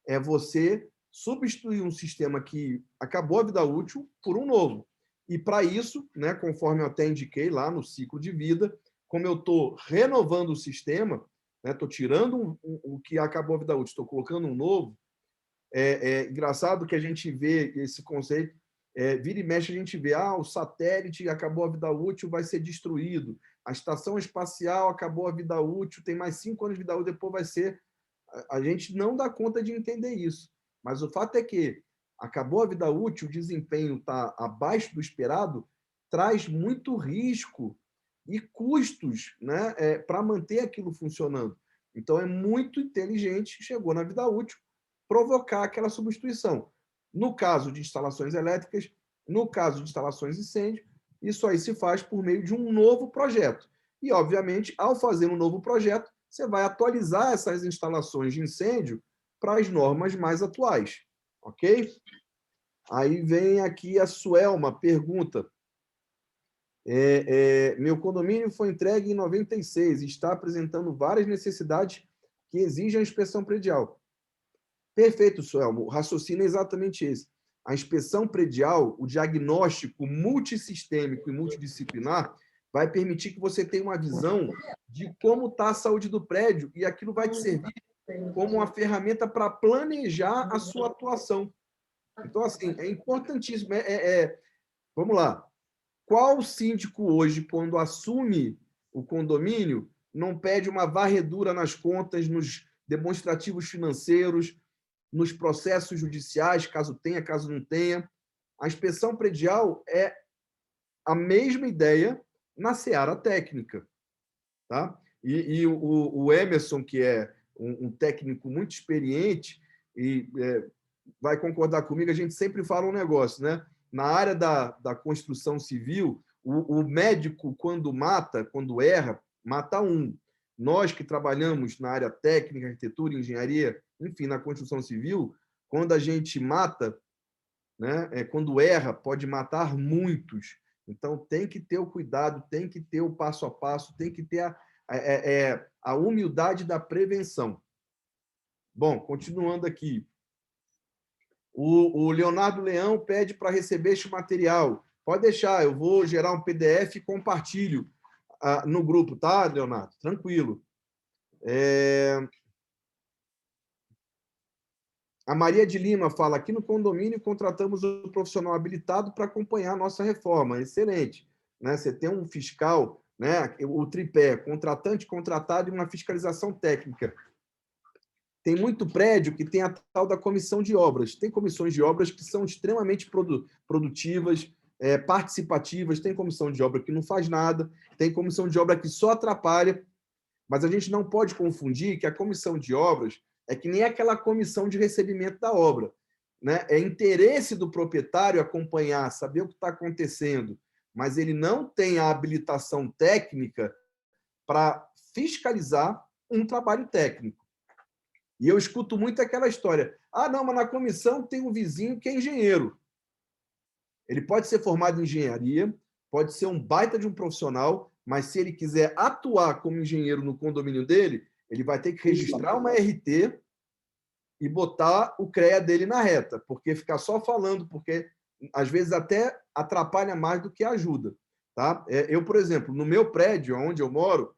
é você substituir um sistema que acabou a vida útil por um novo. E para isso, né, conforme eu até indiquei lá no ciclo de vida, como eu estou renovando o sistema, estou tirando o que acabou a vida útil, estou colocando um novo, é engraçado que a gente vê esse conceito, vira e mexe a gente vê, o satélite acabou a vida útil, vai ser destruído, a estação espacial acabou a vida útil, tem mais 5 anos de vida útil, depois vai ser... A gente não dá conta de entender isso. Mas o fato é que acabou a vida útil, o desempenho está abaixo do esperado, traz muito risco e custos, né, para manter aquilo funcionando. Então, é muito inteligente, chegou na vida útil, provocar aquela substituição. No caso de instalações elétricas, no caso de instalações de incêndio, isso aí se faz por meio de um novo projeto. E, obviamente, ao fazer um novo projeto, você vai atualizar essas instalações de incêndio para as normas mais atuais. Ok? Aí vem aqui a Suelma, pergunta. Meu condomínio foi entregue em 96 e está apresentando várias necessidades que exigem a inspeção predial. Perfeito, Suelma. O raciocínio é exatamente esse. A inspeção predial, o diagnóstico multissistêmico e multidisciplinar, vai permitir que você tenha uma visão de como está a saúde do prédio e aquilo vai te servir como uma ferramenta para planejar a sua atuação. Então, assim, é importantíssimo. Vamos lá. Qual síndico hoje, quando assume o condomínio, não pede uma varredura nas contas, nos demonstrativos financeiros, nos processos judiciais, caso tenha, caso não tenha? A inspeção predial é a mesma ideia na seara técnica. Tá? E o Emerson, que é um técnico muito experiente, e vai concordar comigo, a gente sempre fala um negócio, né? Na área da construção civil, o médico, quando mata, quando erra, mata um. Nós que trabalhamos na área técnica, arquitetura, engenharia, enfim, na construção civil, quando a gente mata, né, quando erra, pode matar muitos. Então, tem que ter o cuidado, tem que ter o passo a passo, tem que ter a humildade da prevenção. Bom, continuando aqui. O Leonardo Leão pede para receber este material. Pode deixar, eu vou gerar um PDF e compartilho no grupo, tá, Leonardo? Tranquilo. A Maria de Lima fala, aqui no condomínio contratamos um profissional habilitado para acompanhar a nossa reforma. Excelente. Né? Você tem um fiscal, né? O tripé, contratante, contratado e uma fiscalização técnica. Tem muito prédio que tem a tal da comissão de obras. Tem comissões de obras que são extremamente produtivas, participativas, tem comissão de obra que não faz nada, tem comissão de obra que só atrapalha, mas a gente não pode confundir que a comissão de obras é que nem aquela comissão de recebimento da obra. Né? É interesse do proprietário acompanhar, saber o que está acontecendo, mas ele não tem a habilitação técnica para fiscalizar um trabalho técnico. E eu escuto muito aquela história. Ah, não, mas na comissão tem um vizinho que é engenheiro. Ele pode ser formado em engenharia, pode ser um baita de um profissional, mas se ele quiser atuar como engenheiro no condomínio dele, ele vai ter que registrar uma RT e botar o CREA dele na reta, porque ficar só falando, porque às vezes até atrapalha mais do que ajuda. Tá? Eu, por exemplo, no meu prédio, onde eu moro,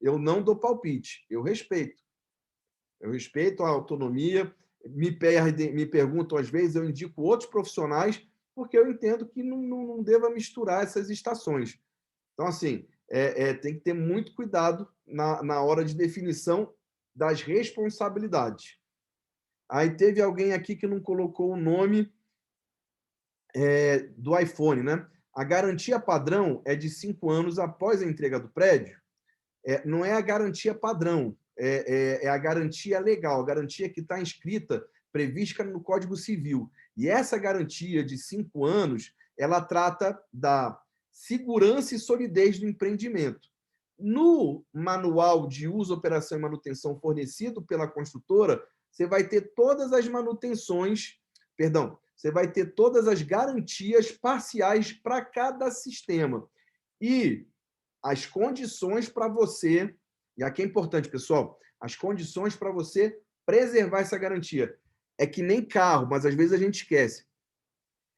eu não dou palpite, eu respeito. Eu respeito a autonomia, me perguntam às vezes, eu indico outros profissionais, porque eu entendo que não deva misturar essas estações. Então, assim, tem que ter muito cuidado na hora de definição das responsabilidades. Aí teve alguém aqui que não colocou o nome do iPhone, né? A garantia padrão é de 5 anos após a entrega do prédio. Não é a garantia padrão, é a garantia legal, a garantia que está inscrita, prevista no Código Civil. E essa garantia de 5 anos, ela trata da segurança e solidez do empreendimento. No manual de uso, operação e manutenção fornecido pela construtora, você vai ter todas as manutenções, você vai ter todas as garantias parciais para cada sistema. E as condições para você, e aqui é importante, pessoal, as condições para você preservar essa garantia. É que nem carro, mas às vezes a gente esquece.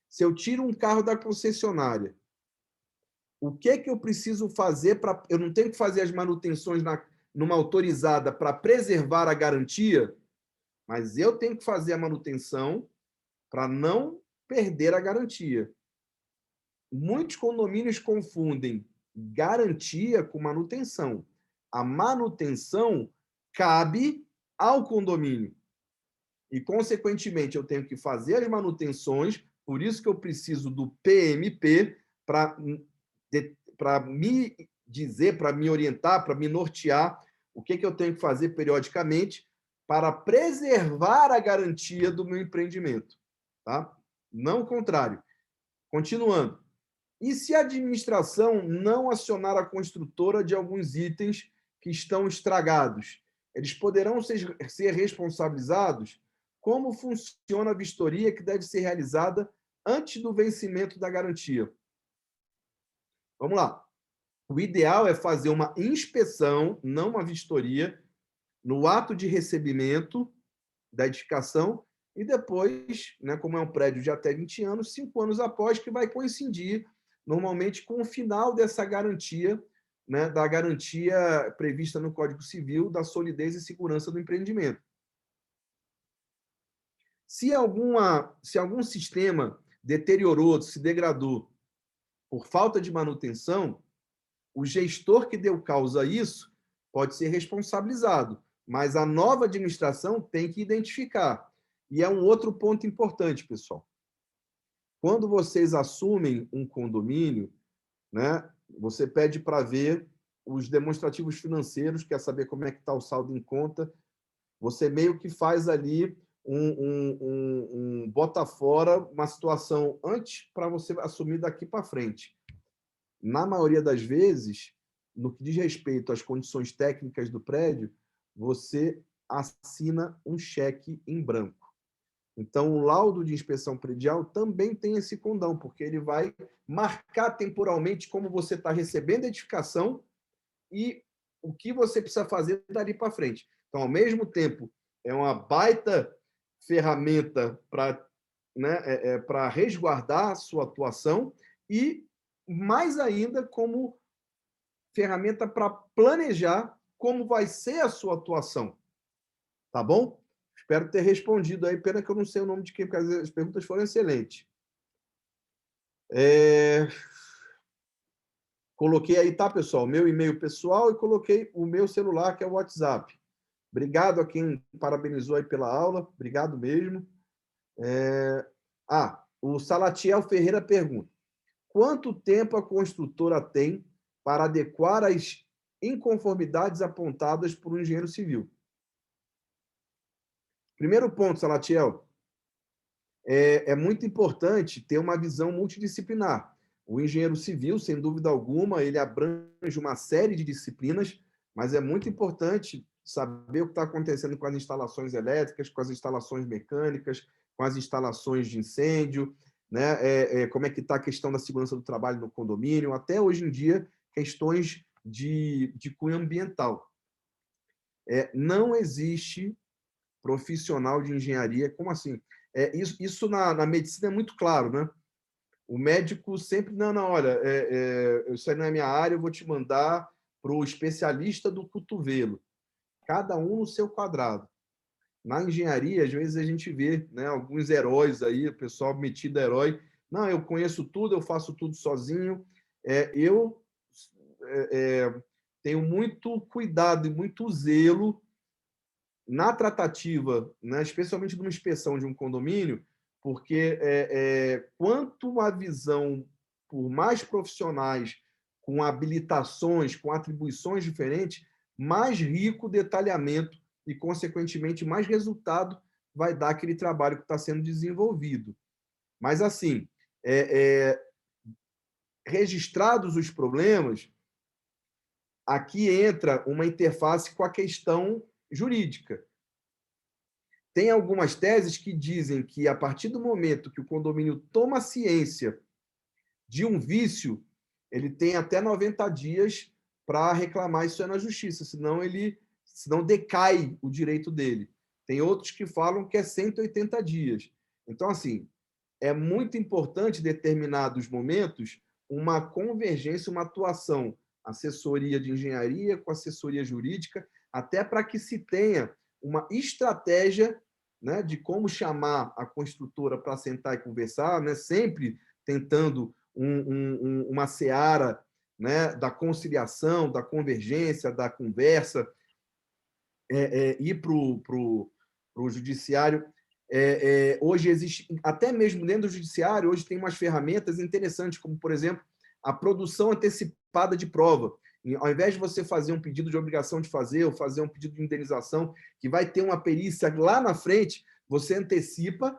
Se eu tiro um carro da concessionária, o que eu preciso fazer para... Eu não tenho que fazer as manutenções numa autorizada para preservar a garantia, mas eu tenho que fazer a manutenção para não perder a garantia. Muitos condomínios confundem garantia com manutenção. A manutenção cabe ao condomínio. E, consequentemente, eu tenho que fazer as manutenções, por isso que eu preciso do PMP para me dizer, para me orientar, para me nortear o que eu tenho que fazer periodicamente para preservar a garantia do meu empreendimento. Tá? Não o contrário. Continuando. E se a administração não acionar a construtora de alguns itens que estão estragados, eles poderão ser responsabilizados? Como funciona a vistoria que deve ser realizada antes do vencimento da garantia? Vamos lá. O ideal é fazer uma inspeção, não uma vistoria, no ato de recebimento da edificação e depois, né, como é um prédio de até 20 anos, 5 anos após, que vai coincidir normalmente com o final dessa garantia, né, da garantia prevista no Código Civil da solidez e segurança do empreendimento. Se algum sistema deteriorou, se degradou por falta de manutenção, o gestor que deu causa a isso pode ser responsabilizado, mas a nova administração tem que identificar. E é um outro ponto importante, pessoal. Quando vocês assumem um condomínio, né, você pede para ver os demonstrativos financeiros, quer saber como é que está o saldo em conta, você meio que faz ali bota fora uma situação antes para você assumir daqui para frente. Na maioria das vezes, no que diz respeito às condições técnicas do prédio, você assina um cheque em branco. Então, o laudo de inspeção predial também tem esse condão, porque ele vai marcar temporalmente como você está recebendo a edificação e o que você precisa fazer dali para frente. Então, ao mesmo tempo, é uma baita ferramenta para, né, para resguardar a sua atuação e, mais ainda, como ferramenta para planejar como vai ser a sua atuação. Tá bom? Espero ter respondido aí. Pena que eu não sei o nome de quem, porque as perguntas foram excelentes. Coloquei aí, tá, pessoal? Meu e-mail pessoal e coloquei o meu celular, que é o WhatsApp. Obrigado a quem parabenizou aí pela aula. Obrigado mesmo. O Salatiel Ferreira pergunta: quanto tempo a construtora tem para adequar as inconformidades apontadas por um engenheiro civil? Primeiro ponto, Salatiel, é muito importante ter uma visão multidisciplinar. O engenheiro civil, sem dúvida alguma, ele abrange uma série de disciplinas, mas é muito importante saber o que está acontecendo com as instalações elétricas, com as instalações mecânicas, com as instalações de incêndio, né? Como é que está a questão da segurança do trabalho no condomínio, até hoje em dia, questões de cunho ambiental. Não existe profissional de engenharia, como assim? Isso na medicina é muito claro, né? O médico sempre, não, olha, isso aí não é minha área, eu vou te mandar para o especialista do cotovelo. Cada um no seu quadrado. Na engenharia, às vezes a gente vê, né, alguns heróis aí, o pessoal metido a herói. Não, eu conheço tudo, eu faço tudo sozinho. Eu tenho muito cuidado e muito zelo na tratativa, né, especialmente de uma inspeção de um condomínio, porque quanto a visão por mais profissionais, com habilitações, com atribuições diferentes, mais rico o detalhamento e, consequentemente, mais resultado vai dar aquele trabalho que está sendo desenvolvido. Mas, assim, registrados os problemas, aqui entra uma interface com a questão jurídica. Tem algumas teses que dizem que, a partir do momento que o condomínio toma ciência de um vício, ele tem até 90 dias para reclamar isso na justiça, senão decai o direito dele. Tem outros que falam que é 180 dias. Então, assim, é muito importante, em determinados momentos, uma convergência, uma atuação, assessoria de engenharia com assessoria jurídica, até para que se tenha uma estratégia, né, de como chamar a construtora para sentar e conversar, né, sempre tentando uma seara, né, da conciliação, da convergência, da conversa, ir para o judiciário. Hoje existe, até mesmo dentro do judiciário, hoje tem umas ferramentas interessantes, como, por exemplo, a produção antecipada de prova. Ao invés de você fazer um pedido de obrigação de fazer ou fazer um pedido de indenização, que vai ter uma perícia lá na frente, você antecipa,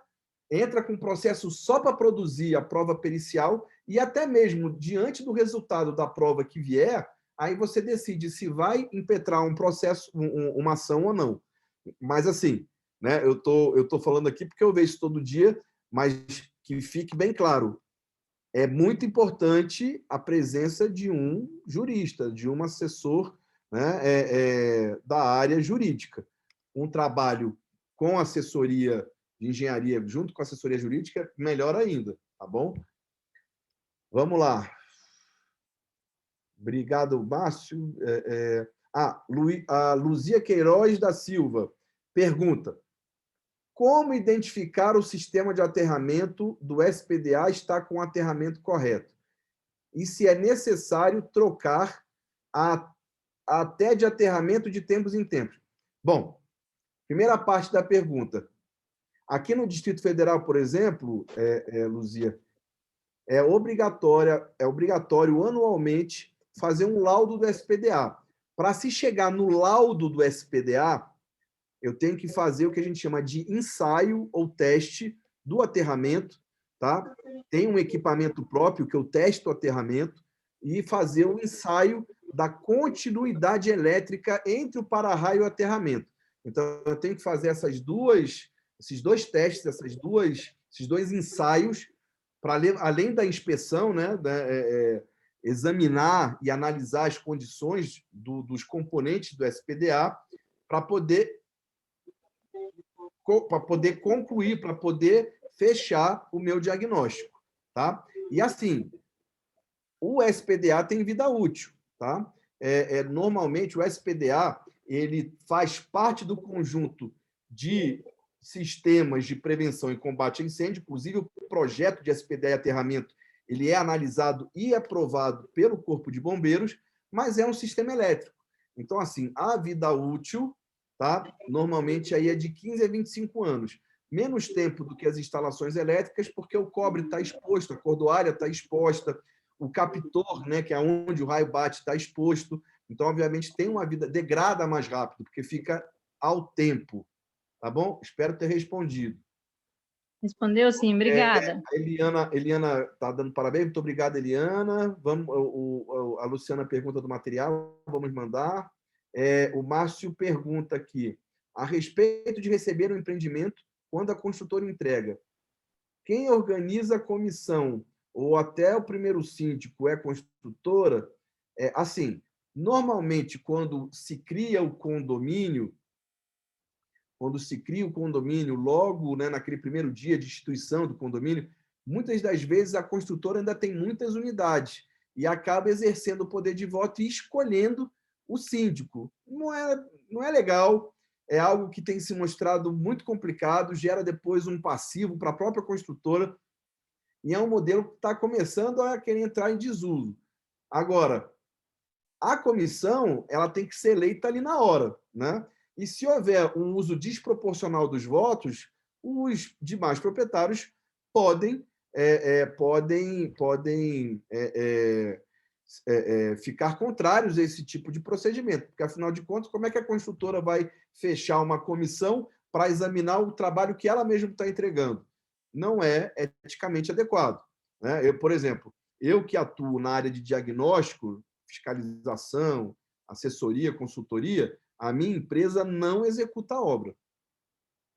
entra com um processo só para produzir a prova pericial e até mesmo diante do resultado da prova que vier, aí você decide se vai impetrar um processo, uma ação ou não. Mas assim, né, eu tô falando aqui porque eu vejo isso todo dia, mas que fique bem claro, é muito importante a presença de um jurista, de um assessor, né, da área jurídica. Um trabalho com assessoria de engenharia, junto com a assessoria jurídica, melhor ainda, tá bom? Vamos lá. Obrigado, Márcio. A Luzia Queiroz da Silva pergunta: como identificar o sistema de aterramento do SPDA está com o aterramento correto? E se é necessário trocar até de aterramento de tempos em tempos? Bom, primeira parte da pergunta. Aqui no Distrito Federal, por exemplo, Luzia, é obrigatório anualmente fazer um laudo do SPDA. Para se chegar no laudo do SPDA, eu tenho que fazer o que a gente chama de ensaio ou teste do aterramento, tá? Tem um equipamento próprio que eu testo o aterramento e fazer o ensaio da continuidade elétrica entre o para-raio e o aterramento. Então, eu tenho que fazer esses dois testes, esses dois ensaios, para além da inspeção, né, examinar e analisar as condições dos componentes do SPDA, para poder concluir, para poder fechar o meu diagnóstico, tá? E assim, o SPDA tem vida útil, tá? Normalmente o SPDA ele faz parte do conjunto de sistemas de prevenção e combate a incêndio, inclusive o projeto de SPDA e aterramento, ele é analisado e aprovado pelo Corpo de Bombeiros, mas é um sistema elétrico. Então, assim, a vida útil, tá? Normalmente aí é de 15 a 25 anos. Menos tempo do que as instalações elétricas, porque o cobre está exposto, a cordoária está exposta, o captor, né, que é onde o raio bate, está exposto. Então, obviamente, tem uma vida, degrada mais rápido, porque fica ao tempo. Tá bom? Espero ter respondido. Respondeu sim, obrigada. A Eliana está dando parabéns. Muito obrigado, Eliana. A Luciana pergunta do material, vamos mandar. O Márcio pergunta aqui, a respeito de receber um empreendimento quando a construtora entrega. Quem organiza a comissão ou até o primeiro síndico é a construtora? Assim, normalmente, quando se cria o condomínio, logo, né, naquele primeiro dia de instituição do condomínio, muitas das vezes a construtora ainda tem muitas unidades e acaba exercendo o poder de voto e escolhendo o síndico. Não é legal, é algo que tem se mostrado muito complicado, gera depois um passivo para a própria construtora e é um modelo que está começando a querer entrar em desuso. Agora, a comissão ela tem que ser eleita ali na hora, né? E se houver um uso desproporcional dos votos, os demais proprietários podem ficar contrários a esse tipo de procedimento, porque, afinal de contas, como é que a construtora vai fechar uma comissão para examinar o trabalho que ela mesma está entregando? Não é eticamente adequado, né? Por exemplo, eu que atuo na área de diagnóstico, fiscalização, assessoria, consultoria, a minha empresa não executa a obra.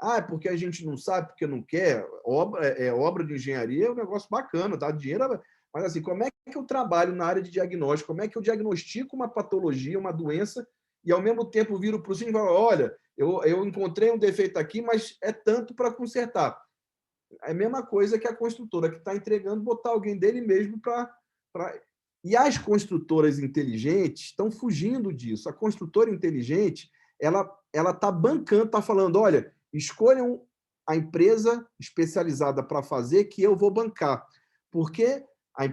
É porque a gente não sabe, porque não quer. Obra de engenharia é um negócio bacana, dá dinheiro. Mas, assim, como é que eu trabalho na área de diagnóstico? Como é que eu diagnostico uma patologia, uma doença, e, ao mesmo tempo, viro para o síndico e falo, olha, eu encontrei um defeito aqui, mas é tanto para consertar. É a mesma coisa que a construtora que está entregando, botar alguém dele mesmo para... E as construtoras inteligentes estão fugindo disso. A construtora inteligente, ela está bancando, está falando, olha, escolham a empresa especializada para fazer que eu vou bancar. Porque a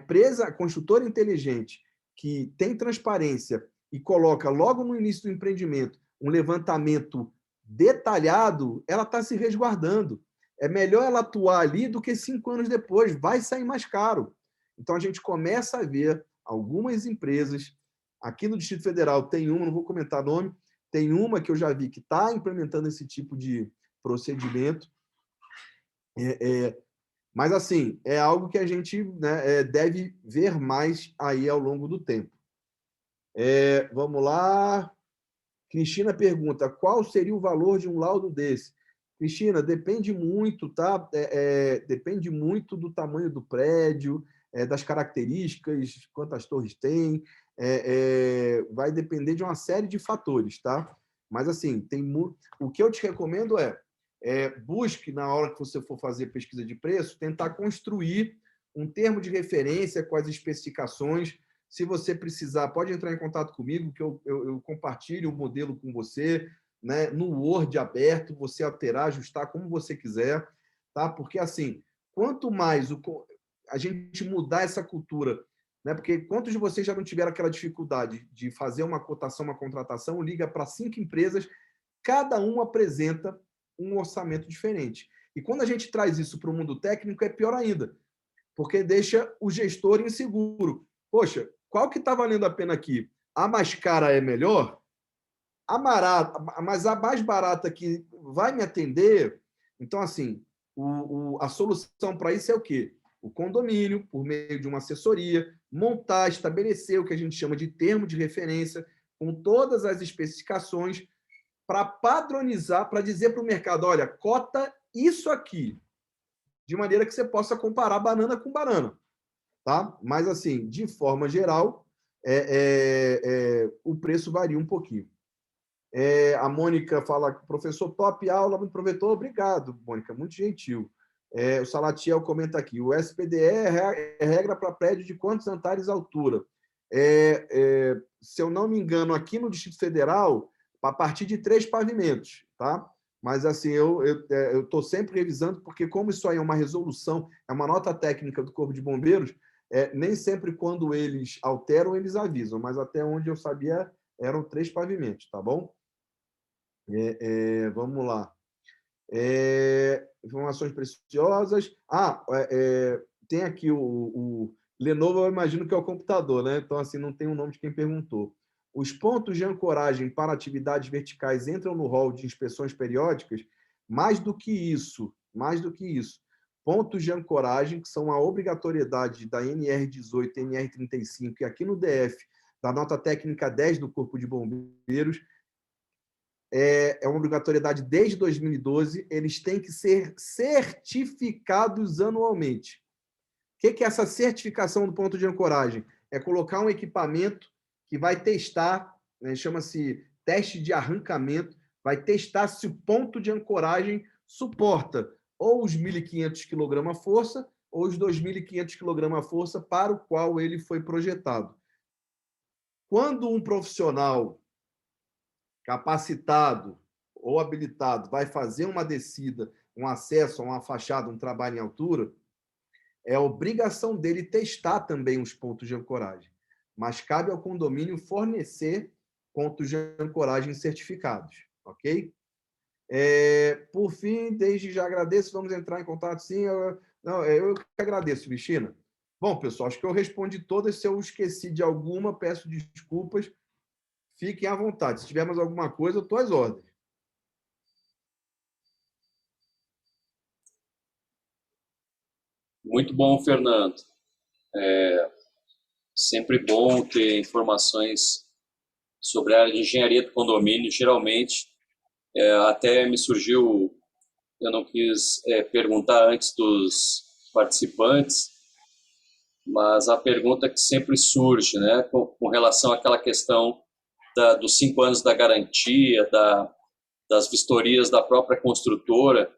construtora inteligente que tem transparência e coloca logo no início do empreendimento um levantamento detalhado, ela está se resguardando. É melhor ela atuar ali do que 5 anos depois, vai sair mais caro. Então, a gente começa a ver algumas empresas Aqui no Distrito Federal tem uma, não vou comentar nome, tem uma que eu já vi que está implementando esse tipo de procedimento. Mas, assim, é algo que a gente, né, deve ver mais aí ao longo do tempo. Vamos lá. Cristina pergunta, qual seria o valor de um laudo desse? Cristina, depende muito, tá? Depende muito do tamanho do prédio, das características, quantas torres tem, vai depender de uma série de fatores, tá? Mas, assim, o que eu te recomendo busque, na hora que você for fazer pesquisa de preço, tentar construir um termo de referência com as especificações. Se você precisar, pode entrar em contato comigo, que eu compartilho o modelo com você, né, no Word aberto, você alterar, ajustar como você quiser, tá? Porque, assim, quanto mais a gente mudar essa cultura, né? Porque quantos de vocês já não tiveram aquela dificuldade de fazer uma cotação, uma contratação, liga para 5 empresas, cada um apresenta um orçamento diferente. E quando a gente traz isso para o mundo técnico, é pior ainda, porque deixa o gestor inseguro. Poxa, qual que está valendo a pena aqui? A mais cara é melhor? Mas a mais barata que vai me atender? Então, assim, a solução para isso é o quê? O condomínio, por meio de uma assessoria, montar, estabelecer o que a gente chama de termo de referência, com todas as especificações, para padronizar, para dizer para o mercado, olha, cota isso aqui, de maneira que você possa comparar banana com banana. Tá? Mas, assim, de forma geral, o preço varia um pouquinho. A Mônica fala, professor, top aula, me aproveitou. Obrigado, Mônica, muito gentil. O Salatiel comenta aqui, o SPDE é regra para prédio de quantos andares de altura? Se eu não me engano, aqui no Distrito Federal, a partir de 3 pavimentos, tá? Mas, assim, eu estou sempre revisando, porque como isso aí é uma resolução, é uma nota técnica do Corpo de Bombeiros, nem sempre quando eles alteram, eles avisam, mas até onde eu sabia, eram 3 pavimentos, tá bom? Vamos lá. Informações preciosas. Tem aqui o Lenovo, eu imagino que é o computador, né? Então, assim, não tem o nome de quem perguntou. Os pontos de ancoragem para atividades verticais entram no rol de inspeções periódicas? Mais do que isso. Pontos de ancoragem, que são a obrigatoriedade da NR18 e NR35, e aqui no DF, da nota técnica 10 do Corpo de Bombeiros, é uma obrigatoriedade desde 2012, eles têm que ser certificados anualmente. O que é essa certificação do ponto de ancoragem? É colocar um equipamento que vai testar, né, chama-se teste de arrancamento, vai testar se o ponto de ancoragem suporta ou os 1.500 kg-força ou os 2.500 kg-força para o qual ele foi projetado. Quando um profissional capacitado ou habilitado vai fazer uma descida, um acesso a uma fachada, um trabalho em altura, é obrigação dele testar também os pontos de ancoragem. Mas cabe ao condomínio fornecer pontos de ancoragem certificados, ok? Por fim, desde já agradeço, vamos entrar em contato, sim. Eu que agradeço, Cristina. Bom, pessoal, acho que eu respondi todas. Se eu esqueci de alguma, peço desculpas. Fiquem à vontade. Se tivermos alguma coisa, eu estou às ordens. Muito bom, Fernando. Sempre bom ter informações sobre a área de engenharia do condomínio. Geralmente, até me surgiu, eu não quis perguntar antes dos participantes, mas a pergunta que sempre surge, né, com relação àquela questão dos 5 anos da garantia, das vistorias da própria construtora,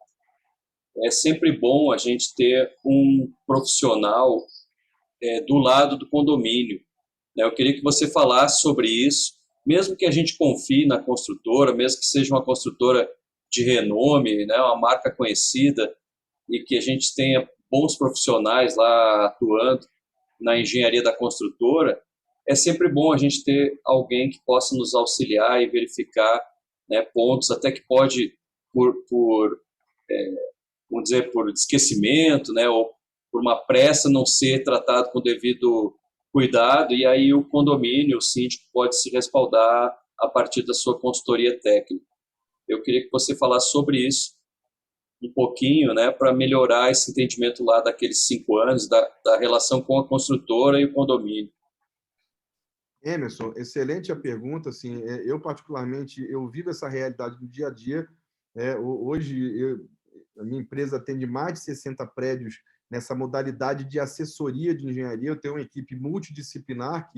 é sempre bom a gente ter um profissional do lado do condomínio. Eu queria que você falasse sobre isso, mesmo que a gente confie na construtora, mesmo que seja uma construtora de renome, né, uma marca conhecida, e que a gente tenha bons profissionais lá atuando na engenharia da construtora, é sempre bom a gente ter alguém que possa nos auxiliar e verificar, né, pontos, até que pode, vamos dizer, por esquecimento, né, ou por uma pressa, não ser tratado com o devido cuidado, e aí o condomínio, o síndico, pode se respaldar a partir da sua consultoria técnica. Eu queria que você falasse sobre isso um pouquinho, né, para melhorar esse entendimento lá daqueles 5 anos, da relação com a construtora e o condomínio. Emerson, excelente a pergunta. Assim, eu, particularmente, eu vivo essa realidade do dia a dia. Hoje, a minha empresa atende mais de 60 prédios nessa modalidade de assessoria de engenharia. Eu tenho uma equipe multidisciplinar,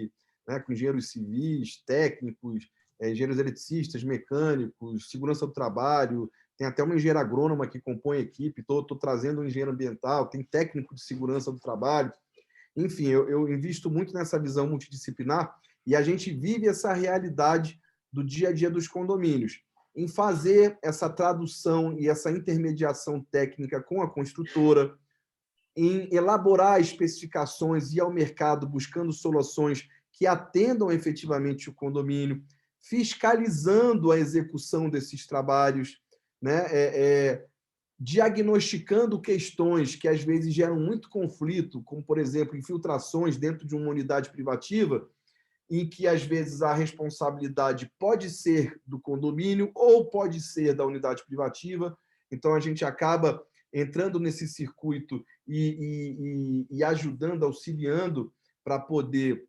né, com engenheiros civis, técnicos, engenheiros eletricistas, mecânicos, segurança do trabalho, tem até uma engenheira agrônoma que compõe a equipe, estou trazendo um engenheiro ambiental, tem técnico de segurança do trabalho. Enfim, eu invisto muito nessa visão multidisciplinar e a gente vive essa realidade do dia a dia dos condomínios, em fazer essa tradução e essa intermediação técnica com a construtora, em elaborar especificações e ir ao mercado buscando soluções que atendam efetivamente o condomínio, fiscalizando a execução desses trabalhos, né? Diagnosticando questões que às vezes geram muito conflito, como, por exemplo, infiltrações dentro de uma unidade privativa, em que às vezes a responsabilidade pode ser do condomínio ou pode ser da unidade privativa. Então, a gente acaba entrando nesse circuito e ajudando, auxiliando para poder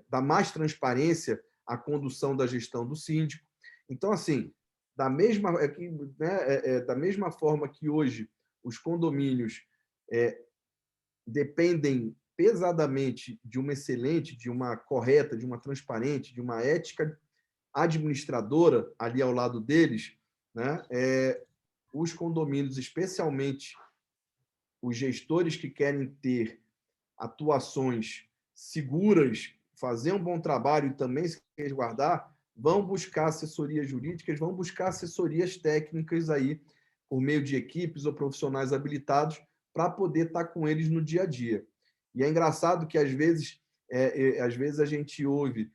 dar mais transparência à condução da gestão do síndico. Então, assim, da mesma forma que hoje os condomínios dependem pesadamente de uma excelente, de uma correta, de uma transparente, de uma ética administradora ali ao lado deles, né? Os condomínios, especialmente os gestores que querem ter atuações seguras, fazer um bom trabalho e também se resguardar, vão buscar assessorias jurídicas, vão buscar assessorias técnicas aí, por meio de equipes ou profissionais habilitados, para poder estar com eles no dia a dia. E é engraçado que, às vezes a gente ouve: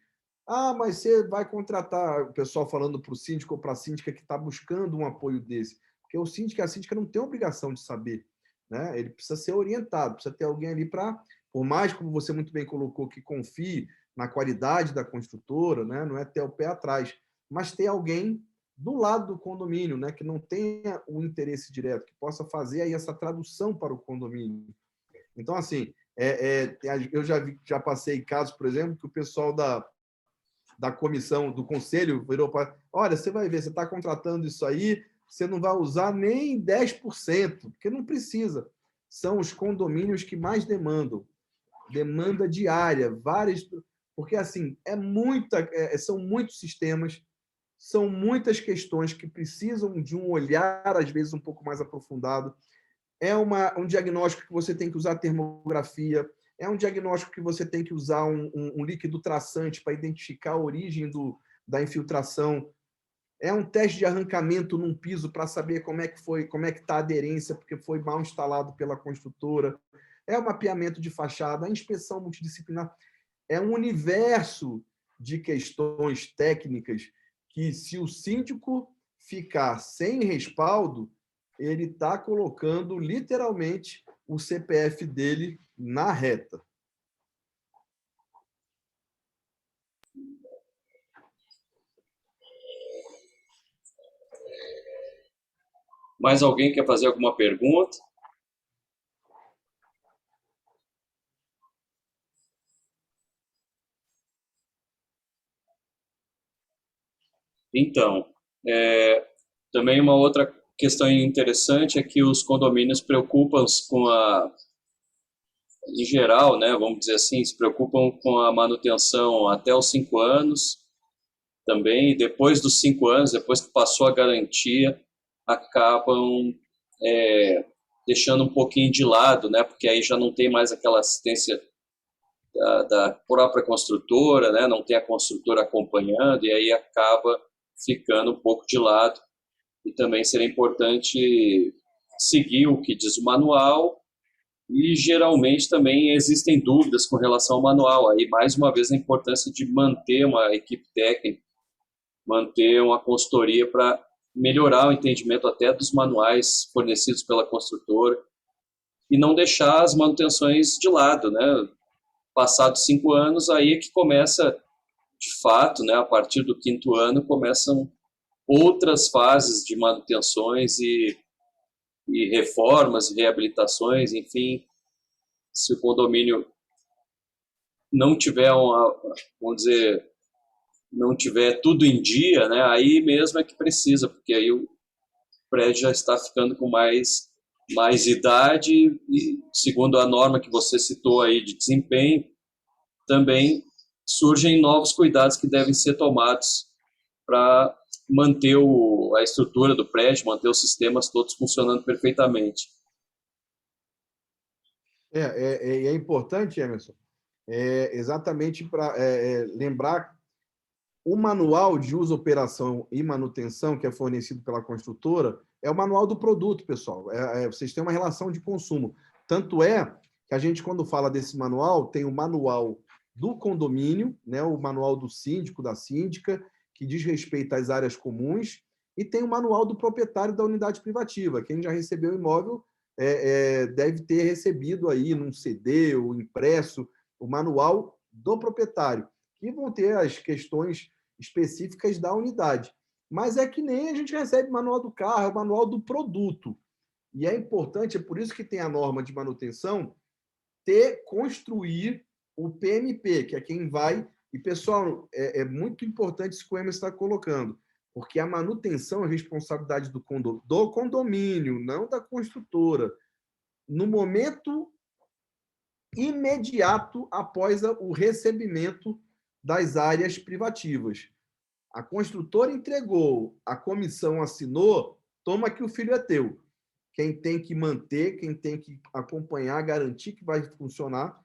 mas você vai contratar, o pessoal falando para o síndico ou para a síndica que está buscando um apoio desse. Porque o síndico e a síndica não têm obrigação de saber, né? Ele precisa ser orientado, precisa ter alguém ali para, por mais, como você muito bem colocou, que confie na qualidade da construtora, né? Não é ter o pé atrás, mas ter alguém do lado do condomínio, né? Que não tenha o interesse direto, que possa fazer aí essa tradução para o condomínio. Então, assim, eu já passei casos, por exemplo, que o pessoal da comissão, do conselho, virou para: olha, você vai ver, você está contratando isso aí, você não vai usar nem 10%, porque não precisa. São os condomínios que mais demandam. Demanda diária, várias... Porque, assim, são muitos sistemas, são muitas questões que precisam de um olhar, às vezes, um pouco mais aprofundado. Um diagnóstico que você tem que usar termografia, é um diagnóstico que você tem que usar um líquido traçante para identificar a origem da infiltração. É um teste de arrancamento num piso para saber como é que está a aderência, porque foi mal instalado pela construtora. É o mapeamento de fachada, a inspeção multidisciplinar. É um universo de questões técnicas que, se o síndico ficar sem respaldo, ele está colocando, literalmente, o CPF dele na reta. Mais alguém quer fazer alguma pergunta? Então, também uma outra questão interessante é que os condomínios preocupam-se em geral, né, vamos dizer assim, se preocupam com a manutenção até os 5 anos, também depois dos 5 anos, depois que passou a garantia, acabam deixando um pouquinho de lado, né, porque aí já não tem mais aquela assistência da própria construtora, né, não tem a construtora acompanhando, e aí acaba ficando um pouco de lado. E também seria importante seguir o que diz o manual, e geralmente também existem dúvidas com relação ao manual. Aí, mais uma vez, a importância de manter uma equipe técnica, manter uma consultoria para melhorar o entendimento até dos manuais fornecidos pela construtora. e não deixar as manutenções de lado, né? Passados 5 anos, aí é que começa, de fato, né? A partir do 5º ano, começam outras fases de manutenções e reformas, reabilitações, enfim. Se o condomínio não tiver vamos dizer, não tiver tudo em dia, né, aí mesmo é que precisa, porque aí o prédio já está ficando com mais idade e, segundo a norma que você citou aí de desempenho, também surgem novos cuidados que devem ser tomados para manter a estrutura do prédio, manter os sistemas todos funcionando perfeitamente. É importante, Emerson, exatamente para lembrar o manual de uso, operação e manutenção que é fornecido pela construtora é o manual do produto, pessoal. Vocês têm uma relação de consumo. Tanto é que a gente, quando fala desse manual, tem o manual do condomínio, né, o manual do síndico, da síndica, que diz respeito às áreas comuns, e tem o manual do proprietário da unidade privativa. Quem já recebeu o imóvel deve ter recebido aí num CD ou impresso o manual do proprietário, que vão ter as questões específicas da unidade. Mas é que nem a gente recebe o manual do carro, é o manual do produto. E é importante, é por isso que tem a norma de manutenção, construir o PMP, que é quem vai... E, pessoal, é muito importante isso que o Emerson está colocando, porque a manutenção é responsabilidade do condomínio, não da construtora. No momento imediato após o recebimento das áreas privativas. A construtora entregou, a comissão assinou, toma que o filho é teu. Quem tem que manter, quem tem que acompanhar, garantir que vai funcionar.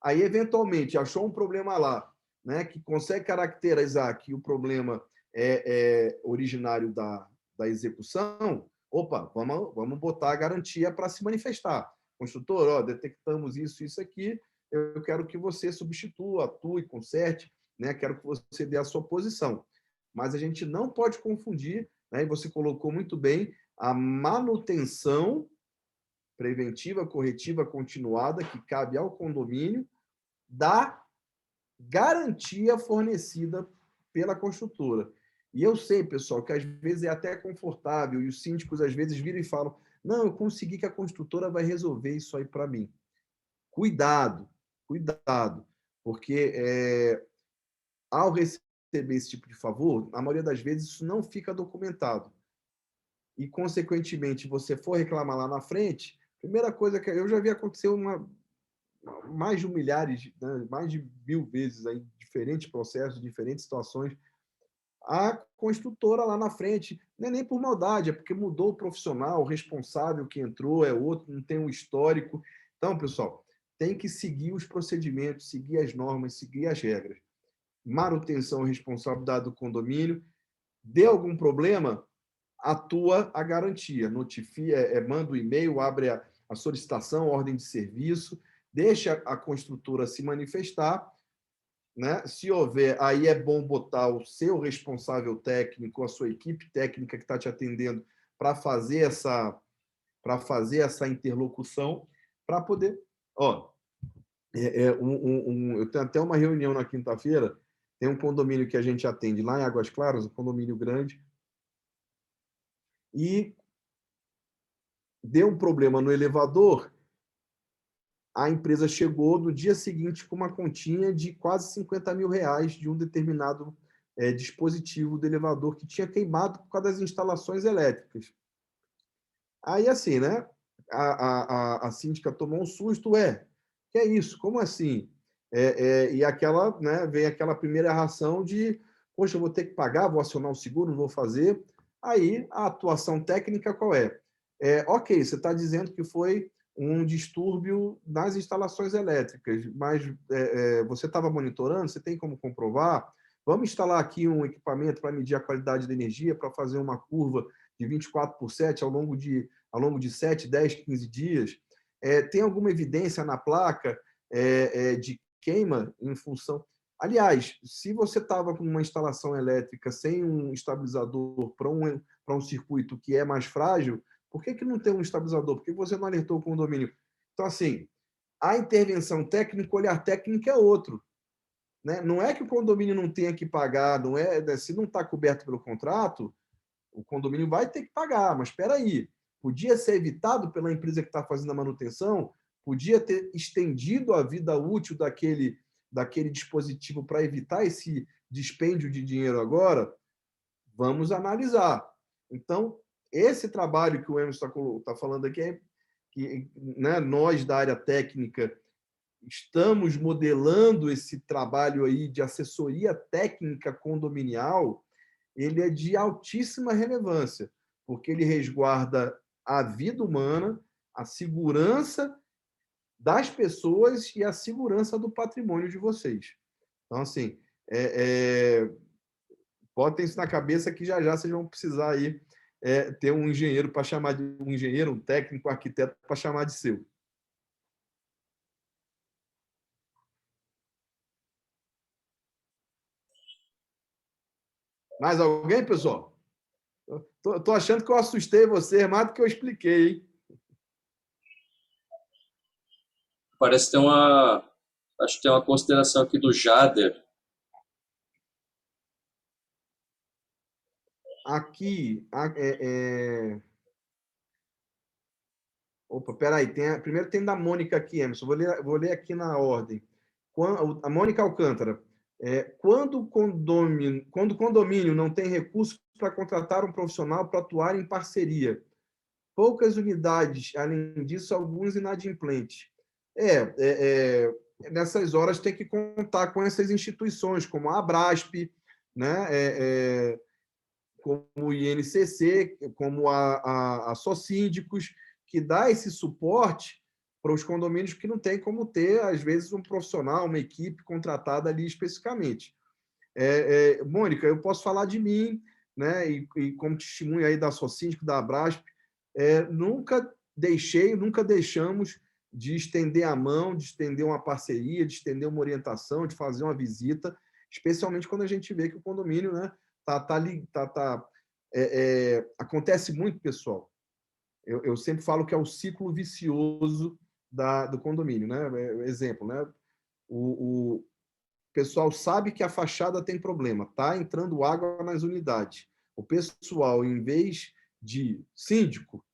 Aí, eventualmente, achou um problema lá, né, que consegue caracterizar que o problema é originário da execução, opa, vamos botar a garantia para se manifestar. Construtor, ó, detectamos isso aqui, eu quero que você substitua, atue, conserte, né, quero que você dê a sua posição. Mas a gente não pode confundir, né, e você colocou muito bem, a manutenção preventiva, corretiva, continuada, que cabe ao condomínio, da garantia fornecida pela construtora. E eu sei, pessoal, que às vezes é até confortável, e os síndicos às vezes viram e falam, não, eu consegui que a construtora vai resolver isso aí para mim. Cuidado, porque ao receber esse tipo de favor, na maioria das vezes isso não fica documentado. E, consequentemente, você for reclamar lá na frente, primeira coisa que eu já vi acontecer mais de milhares, né, mais de 1000 vezes aí, diferentes processos, diferentes situações, a construtora lá na frente, não é nem por maldade, é porque mudou o profissional, o responsável que entrou é outro, não tem um histórico. Então, pessoal, tem que seguir os procedimentos, seguir as normas, seguir as regras. Manutenção, responsabilidade do condomínio. Deu algum problema, atua a garantia. Notifica, manda o e-mail, abre a solicitação, ordem de serviço, deixa a construtora se manifestar, né? Se houver, aí é bom botar o seu responsável técnico, a sua equipe técnica que está te atendendo para fazer essa interlocução, para poder... eu tenho até uma reunião na quinta-feira, tem um condomínio que a gente atende lá em Águas Claras, um condomínio grande, e deu um problema no elevador, a empresa chegou no dia seguinte com uma continha de quase 50 mil reais de um determinado dispositivo do elevador que tinha queimado por causa das instalações elétricas. Aí, assim, né? A síndica tomou um susto, que é isso? Como assim? E aquela, né, vem aquela primeira reação de, poxa, eu vou ter que pagar, vou acionar o seguro, não vou fazer. Aí, a atuação técnica qual é? Ok, você está dizendo que foi um distúrbio nas instalações elétricas, mas você estava monitorando, você tem como comprovar? Vamos instalar aqui um equipamento para medir a qualidade da energia, para fazer uma curva de 24/7 ao longo de 7, 10, 15 dias. Tem alguma evidência na placa de queima em função... Aliás, se você estava com uma instalação elétrica sem um estabilizador para um circuito que é mais frágil, por que não tem um estabilizador? Por que você não alertou o condomínio? Então, assim, a intervenção técnica, o olhar técnico é outro. Né? Não é que o condomínio não tenha que pagar, não é, né? Se não está coberto pelo contrato, o condomínio vai ter que pagar, mas espera aí, podia ser evitado pela empresa que está fazendo a manutenção, podia ter estendido a vida útil daquele dispositivo para evitar esse dispêndio de dinheiro agora? Vamos analisar. Então, esse trabalho que o Emerson está falando aqui é que, né, nós da área técnica estamos modelando esse trabalho aí de assessoria técnica condominial. Ele é de altíssima relevância, porque ele resguarda a vida humana, a segurança das pessoas e a segurança do patrimônio de vocês. Então, assim, botem isso na cabeça que já vocês vão precisar aí, ter um engenheiro para chamar de um engenheiro, um técnico, um arquiteto para chamar de seu. Mais alguém, pessoal? Tô achando que eu assustei você mais do que eu expliquei, hein? Parece ter acho que tem uma consideração aqui do Jader. Aqui, Opa, peraí, primeiro tem da Mônica aqui, Emerson. Vou ler aqui na ordem. A Mônica Alcântara. Quando o condomínio não tem recursos para contratar um profissional para atuar em parceria, poucas unidades, além disso, alguns inadimplentes. Nessas horas tem que contar com essas instituições, como a Abrasp, né? Como o INCC, como a Sossíndicos, que dá esse suporte para os condomínios que não tem como ter, às vezes, um profissional, uma equipe contratada ali especificamente. Mônica, eu posso falar de mim, né? E como testemunha aí da Sossíndico, da Abrasp, nunca deixamos de estender a mão, de estender uma parceria, de estender uma orientação, de fazer uma visita, especialmente quando a gente vê que o condomínio, né, acontece muito, pessoal. Eu sempre falo que é o ciclo vicioso do condomínio, né? Exemplo, né? O pessoal sabe que a fachada tem problema, tá entrando água nas unidades. O pessoal, em vez de síndico,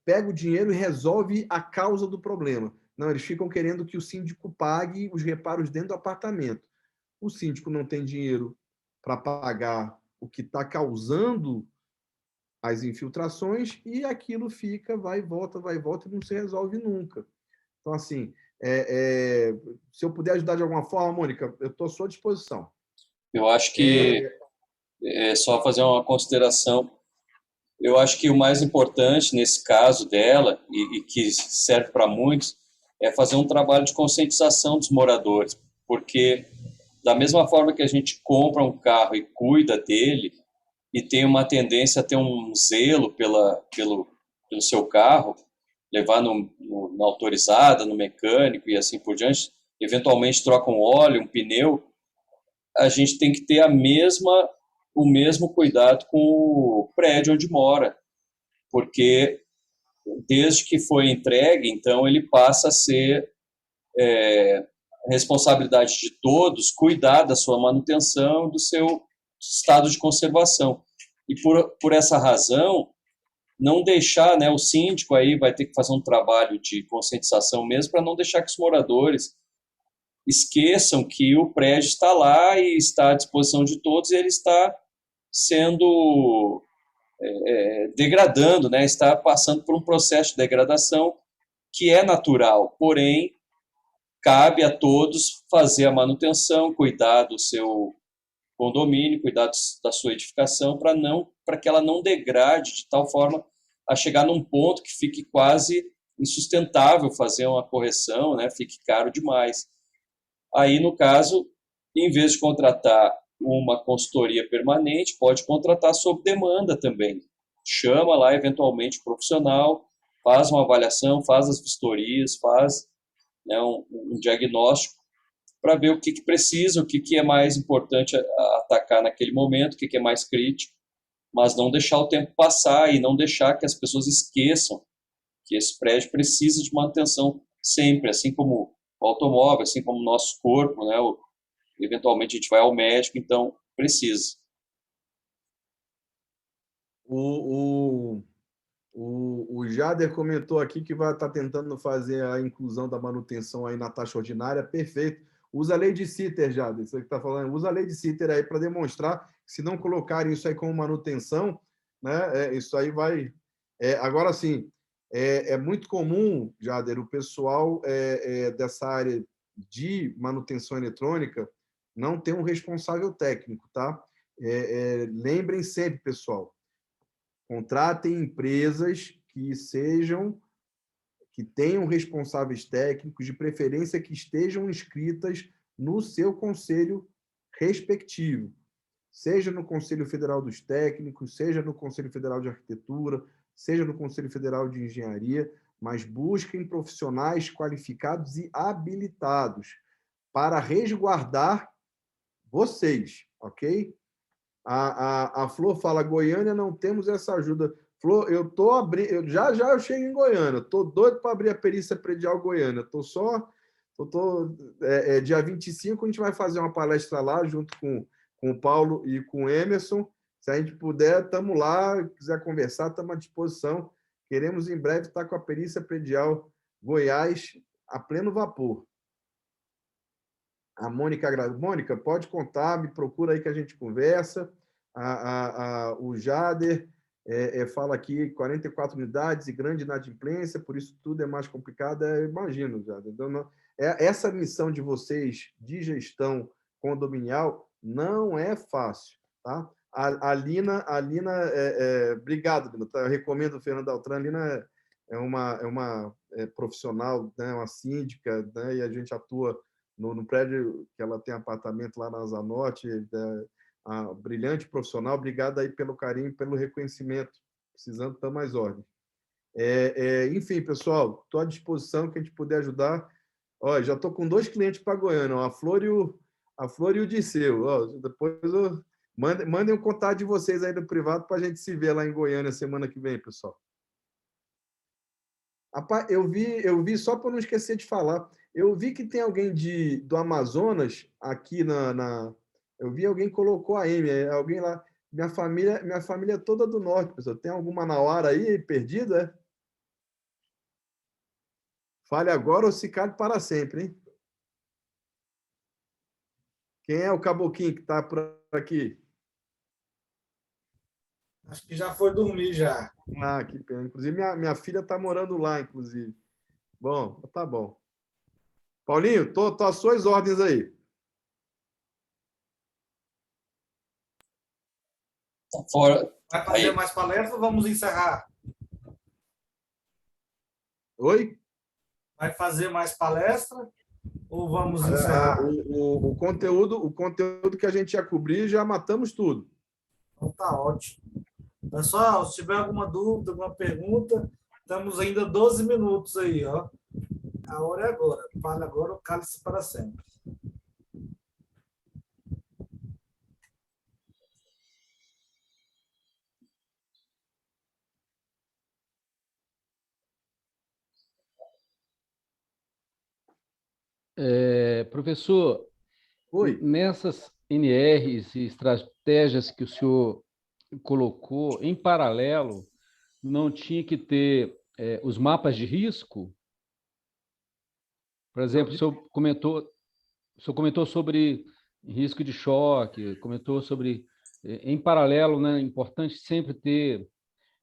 pega o dinheiro e resolve a causa do problema. Não, eles ficam querendo que o síndico pague os reparos dentro do apartamento. O síndico não tem dinheiro para pagar o que está causando as infiltrações e aquilo fica, vai e volta, e não se resolve nunca. Então, assim, se eu puder ajudar de alguma forma, Mônica, eu estou à sua disposição. Eu acho que, só fazer uma consideração, eu acho que o mais importante nesse caso dela, e que serve para muitos, é fazer um trabalho de conscientização dos moradores, porque da mesma forma que a gente compra um carro e cuida dele, e tem uma tendência a ter um zelo pelo seu carro, levar na autorizada, no mecânico e assim por diante, eventualmente troca um óleo, um pneu, a gente tem que ter o mesmo cuidado com o prédio onde mora, porque desde que foi entregue, então ele passa a ser responsabilidade de todos cuidar da sua manutenção, do seu estado de conservação. E por essa razão, não deixar, né, o síndico aí vai ter que fazer um trabalho de conscientização mesmo para não deixar que os moradores esqueçam que o prédio está lá e está à disposição de todos e ele está sendo degradando, né, está passando por um processo de degradação que é natural, porém cabe a todos fazer a manutenção, cuidar do seu condomínio, cuidar da sua edificação para que ela não degrade de tal forma a chegar num ponto que fique quase insustentável fazer uma correção, né, fique caro demais. Aí, no caso, em vez de contratar uma consultoria permanente, pode contratar sob demanda também. Chama lá, eventualmente, o profissional, faz uma avaliação, faz as vistorias, faz, né, um diagnóstico para ver o que precisa, o que é mais importante atacar naquele momento, o que é mais crítico, mas não deixar o tempo passar e não deixar que as pessoas esqueçam que esse prédio precisa de manutenção sempre, assim como o automóvel, assim como o nosso corpo, né? Eventualmente a gente vai ao médico, então precisa. O Jader comentou aqui que vai estar tentando fazer a inclusão da manutenção aí na taxa ordinária. Perfeito. Usa a lei de Sitter, Jader. Você que está falando, usa a lei de Sitter aí para demonstrar que, se não colocarem isso aí como manutenção, né, isso aí vai. Agora sim, é muito comum, Jader, o pessoal dessa área de manutenção eletrônica não ter um responsável técnico, tá? Lembrem sempre, pessoal. Contratem empresas que tenham responsáveis técnicos, de preferência que estejam inscritas no seu conselho respectivo, seja no Conselho Federal dos Técnicos, seja no Conselho Federal de Arquitetura, seja no Conselho Federal de Engenharia, mas busquem profissionais qualificados e habilitados para resguardar vocês, ok? A Flor fala, Goiânia não temos essa ajuda. Flor, eu tô abrindo, já eu chego em Goiânia, estou doido para abrir a perícia predial Goiânia. Dia 25 a gente vai fazer uma palestra lá junto com o Paulo e com o Emerson. Se a gente puder, estamos lá, quiser conversar, estamos à disposição. Queremos em breve estar com a perícia predial Goiás a pleno vapor. A Mônica, pode contar, me procura aí que a gente conversa. O Jader fala aqui 44 unidades e grande inadimplência, por isso tudo é mais complicado. Imagino, Jader. Então, essa missão de vocês de gestão condominial não é fácil. Tá? A Lina, obrigado, Lina. Eu recomendo o Fernando Altran. A Lina é uma profissional, né, uma síndica, né, e a gente atua no prédio que ela tem apartamento lá na Asa Norte, brilhante profissional. Obrigado aí pelo carinho, pelo reconhecimento. Precisando dar mais ordem. Enfim, pessoal, estou à disposição, que a gente puder ajudar. Ó, já estou com 2 clientes para Goiânia, ó, a Flor e o Disseu. Ó, depois mandem um contato de vocês aí no privado para a gente se ver lá em Goiânia semana que vem, pessoal. Rapaz, eu vi só para não esquecer de falar, eu vi que tem alguém do Amazonas aqui eu vi alguém colocou a M, alguém lá. Minha família é toda do norte, pessoal. Tem alguma Manauara aí perdida? Fale agora ou se cale para sempre, hein? Quem é o caboquinho que está por aqui? Acho que já foi dormir já. Ah, que pena. Inclusive, minha filha está morando lá, inclusive. Bom, tá bom. Paulinho, tô às suas ordens aí. Fora. Vai fazer mais palestra ou vamos encerrar? Oi? Vai fazer mais palestra ou vamos encerrar? O conteúdo que a gente ia cobrir, já matamos tudo. Então tá ótimo. Pessoal, se tiver alguma dúvida, alguma pergunta, estamos ainda 12 minutos aí, ó. A hora é agora. Fale agora ou cale-se para sempre. Professor, Oi. nessas NRs e estratégias que o senhor colocou, em paralelo, não tinha que ter os mapas de risco? Por exemplo, o senhor comentou sobre risco de choque, comentou sobre, em paralelo, né, é importante sempre ter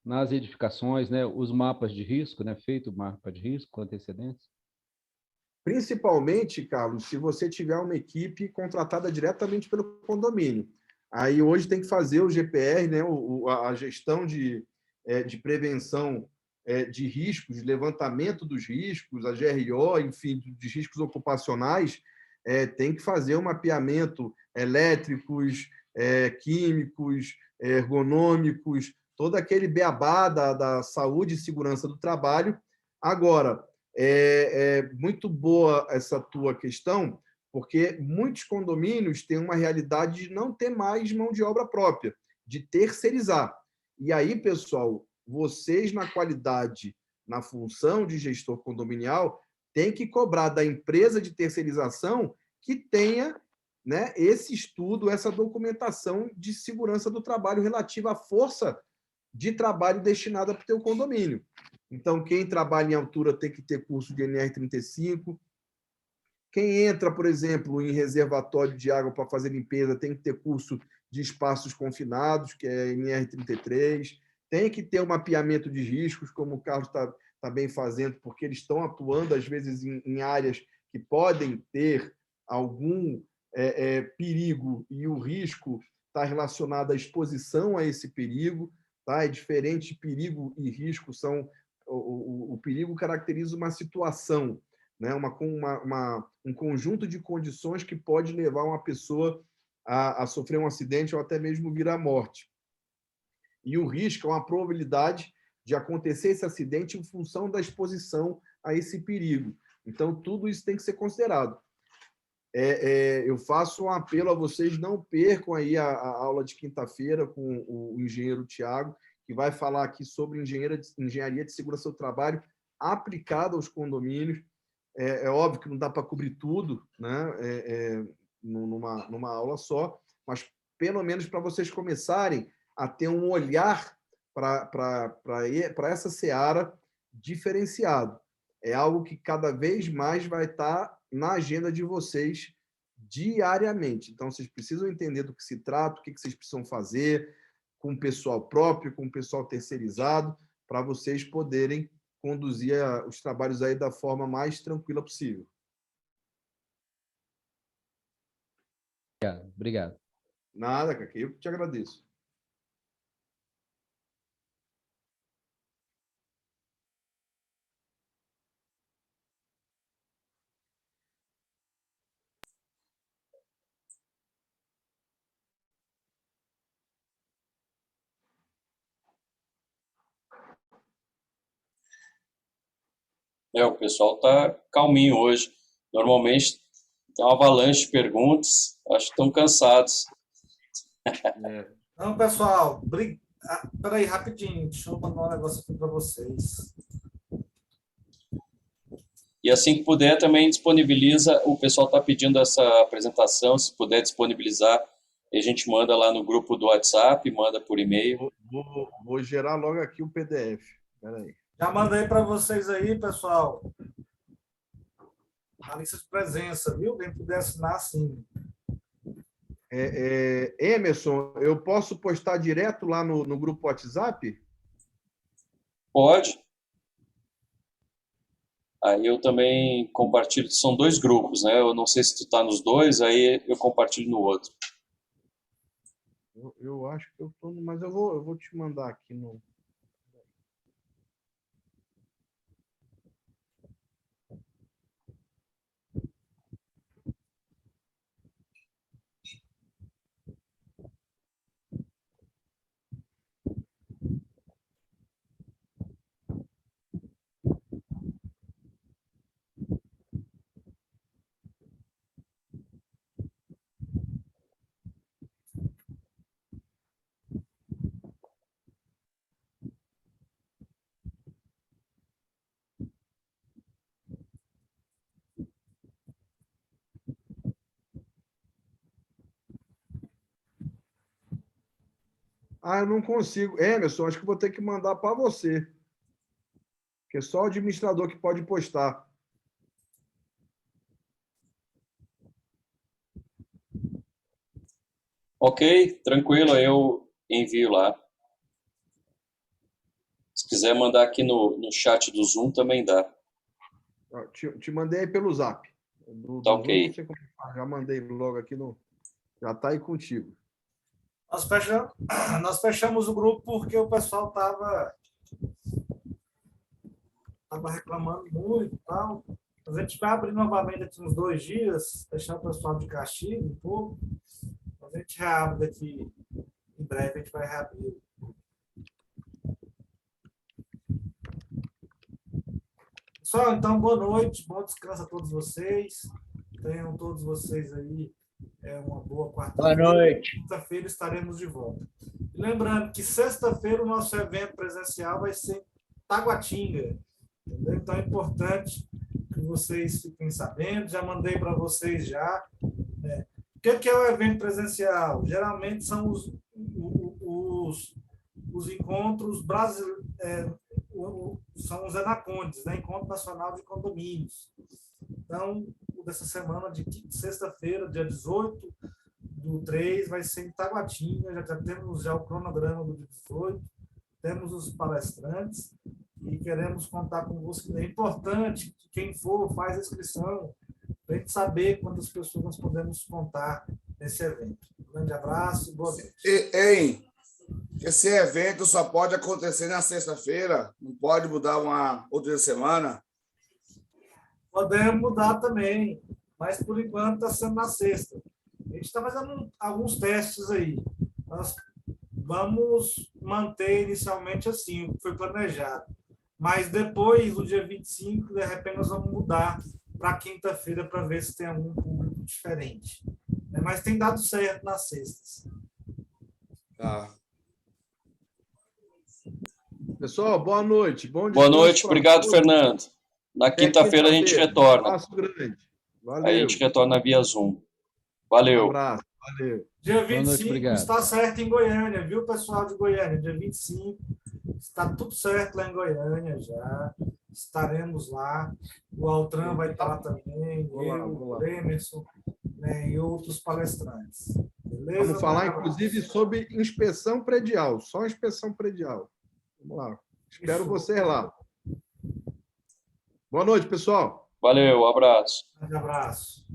nas edificações, né, os mapas de risco, né, feito o mapa de risco com antecedência. Principalmente, Carlos, se você tiver uma equipe contratada diretamente pelo condomínio. Aí hoje tem que fazer o GPR, né, a gestão de prevenção de riscos, de levantamento dos riscos, a GRO, enfim, de riscos ocupacionais, tem que fazer um mapeamento elétricos, químicos, ergonômicos, todo aquele beabá da saúde e segurança do trabalho. Agora, é muito boa essa tua questão, porque muitos condomínios têm uma realidade de não ter mais mão de obra própria, de terceirizar. E aí, pessoal, vocês, na qualidade na função de gestor condominial, tem que cobrar da empresa de terceirização que tenha, né, esse estudo, essa documentação de segurança do trabalho relativa à força de trabalho destinada para o teu condomínio. Então, quem trabalha em altura tem que ter curso de NR35. Quem entra, por exemplo, em reservatório de água para fazer limpeza tem que ter curso de espaços confinados, que é NR33. Tem que ter um mapeamento de riscos, como o Carlos está bem fazendo, porque eles estão atuando, às vezes, em áreas que podem ter algum perigo, e o risco está relacionado à exposição a esse perigo. Tá? É diferente, perigo e risco são... O perigo caracteriza uma situação, né? Um conjunto de condições que pode levar uma pessoa a sofrer um acidente ou até mesmo vir à morte. E o risco é uma probabilidade de acontecer esse acidente em função da exposição a esse perigo. Então, tudo isso tem que ser considerado. Eu faço um apelo a vocês, não percam aí a aula de quinta-feira com o engenheiro Tiago, que vai falar aqui sobre engenharia de segurança do trabalho aplicada aos condomínios. É óbvio que não dá para cobrir tudo, né? Numa aula só, mas pelo menos para vocês começarem a ter um olhar para essa seara diferenciado. É algo que cada vez mais vai estar na agenda de vocês diariamente. Então, vocês precisam entender do que se trata, o que vocês precisam fazer com o pessoal próprio, com o pessoal terceirizado, para vocês poderem conduzir os trabalhos aí da forma mais tranquila possível. Obrigado. Nada, Caqui, eu que te agradeço. O pessoal está calminho hoje. Normalmente tem uma avalanche de perguntas, acho que estão cansados. Não, pessoal, peraí, rapidinho, deixa eu mandar um negócio aqui para vocês. E assim que puder, também disponibiliza, o pessoal está pedindo essa apresentação, se puder disponibilizar, a gente manda lá no grupo do WhatsApp, manda por e-mail. Vou gerar logo aqui o PDF. Espera aí. Já mandei para vocês aí, pessoal. A lista de presença, viu? Quem puder assinar, sim. Emerson, eu posso postar direto lá no grupo WhatsApp? Pode. Aí eu também compartilho, são 2 grupos, né? Eu não sei se tu está nos 2, aí eu compartilho no outro. Eu acho que eu estou, mas eu vou te mandar aqui no... Eu não consigo. Emerson, acho que vou ter que mandar para você. Porque é só o administrador que pode postar. Ok, tranquilo, eu envio lá. Se quiser mandar aqui no chat do Zoom, também dá. Te mandei aí pelo Zap. Tá ok. Zoom, não sei como já mandei logo aqui no... Já está aí contigo. Nós fechamos o grupo porque o pessoal estava reclamando muito e tal. A gente vai abrir novamente daqui uns 2 dias, deixar o pessoal de castigo um pouco. A gente reabre daqui, em breve a gente vai reabrir. Pessoal, então, boa noite, bom descanso a todos vocês. Tenham todos vocês aí uma boa quarta-feira. Boa noite. Quinta-feira estaremos de volta. E lembrando que sexta-feira o nosso evento presencial vai ser em Taguatinga. Entendeu? Então, é importante que vocês fiquem sabendo. Já mandei para vocês já. Né? O que é o evento presencial? Geralmente são os encontros brasileiros, são os ENACONDES, né? Encontro Nacional de Condomínios. Então, dessa semana, de sexta-feira, dia 18/3, vai ser em Taguatinga. Já temos o cronograma do dia 18, temos os palestrantes e queremos contar com vocês. É importante que quem for, faz a inscrição, para a gente saber quantas pessoas nós podemos contar nesse evento. Um grande abraço e boa noite. Hein? Esse evento só pode acontecer na sexta-feira? Não pode mudar uma outra semana? Podemos mudar também, mas por enquanto está sendo na sexta. A gente está fazendo alguns testes aí. Nós vamos manter inicialmente assim, o que foi planejado. Mas depois, no dia 25, de repente, nós vamos mudar para quinta-feira para ver se tem algum público diferente. Mas tem dado certo nas sextas. Tá. Pessoal, boa noite. Bom Boa noite, descanso pra obrigado, todos. Fernando. Na Até quinta-feira a gente quinta-feira. retorna. Abraço grande. A Valeu. gente retorna via Zoom. Um Valeu. abraço. Valeu. Dia Boa noite, 25 obrigado. está certo em Goiânia, viu, pessoal de Goiânia? Dia 25 está tudo certo lá em Goiânia já. Estaremos lá. O Altran vai estar lá também, Vou lá. o Emerson, né, e outros palestrantes. Beleza? Vamos falar, inclusive, sobre inspeção predial. Só inspeção predial. Vamos lá. Espero Isso. vocês lá. Boa noite, pessoal. Valeu, abraço. Um grande abraço.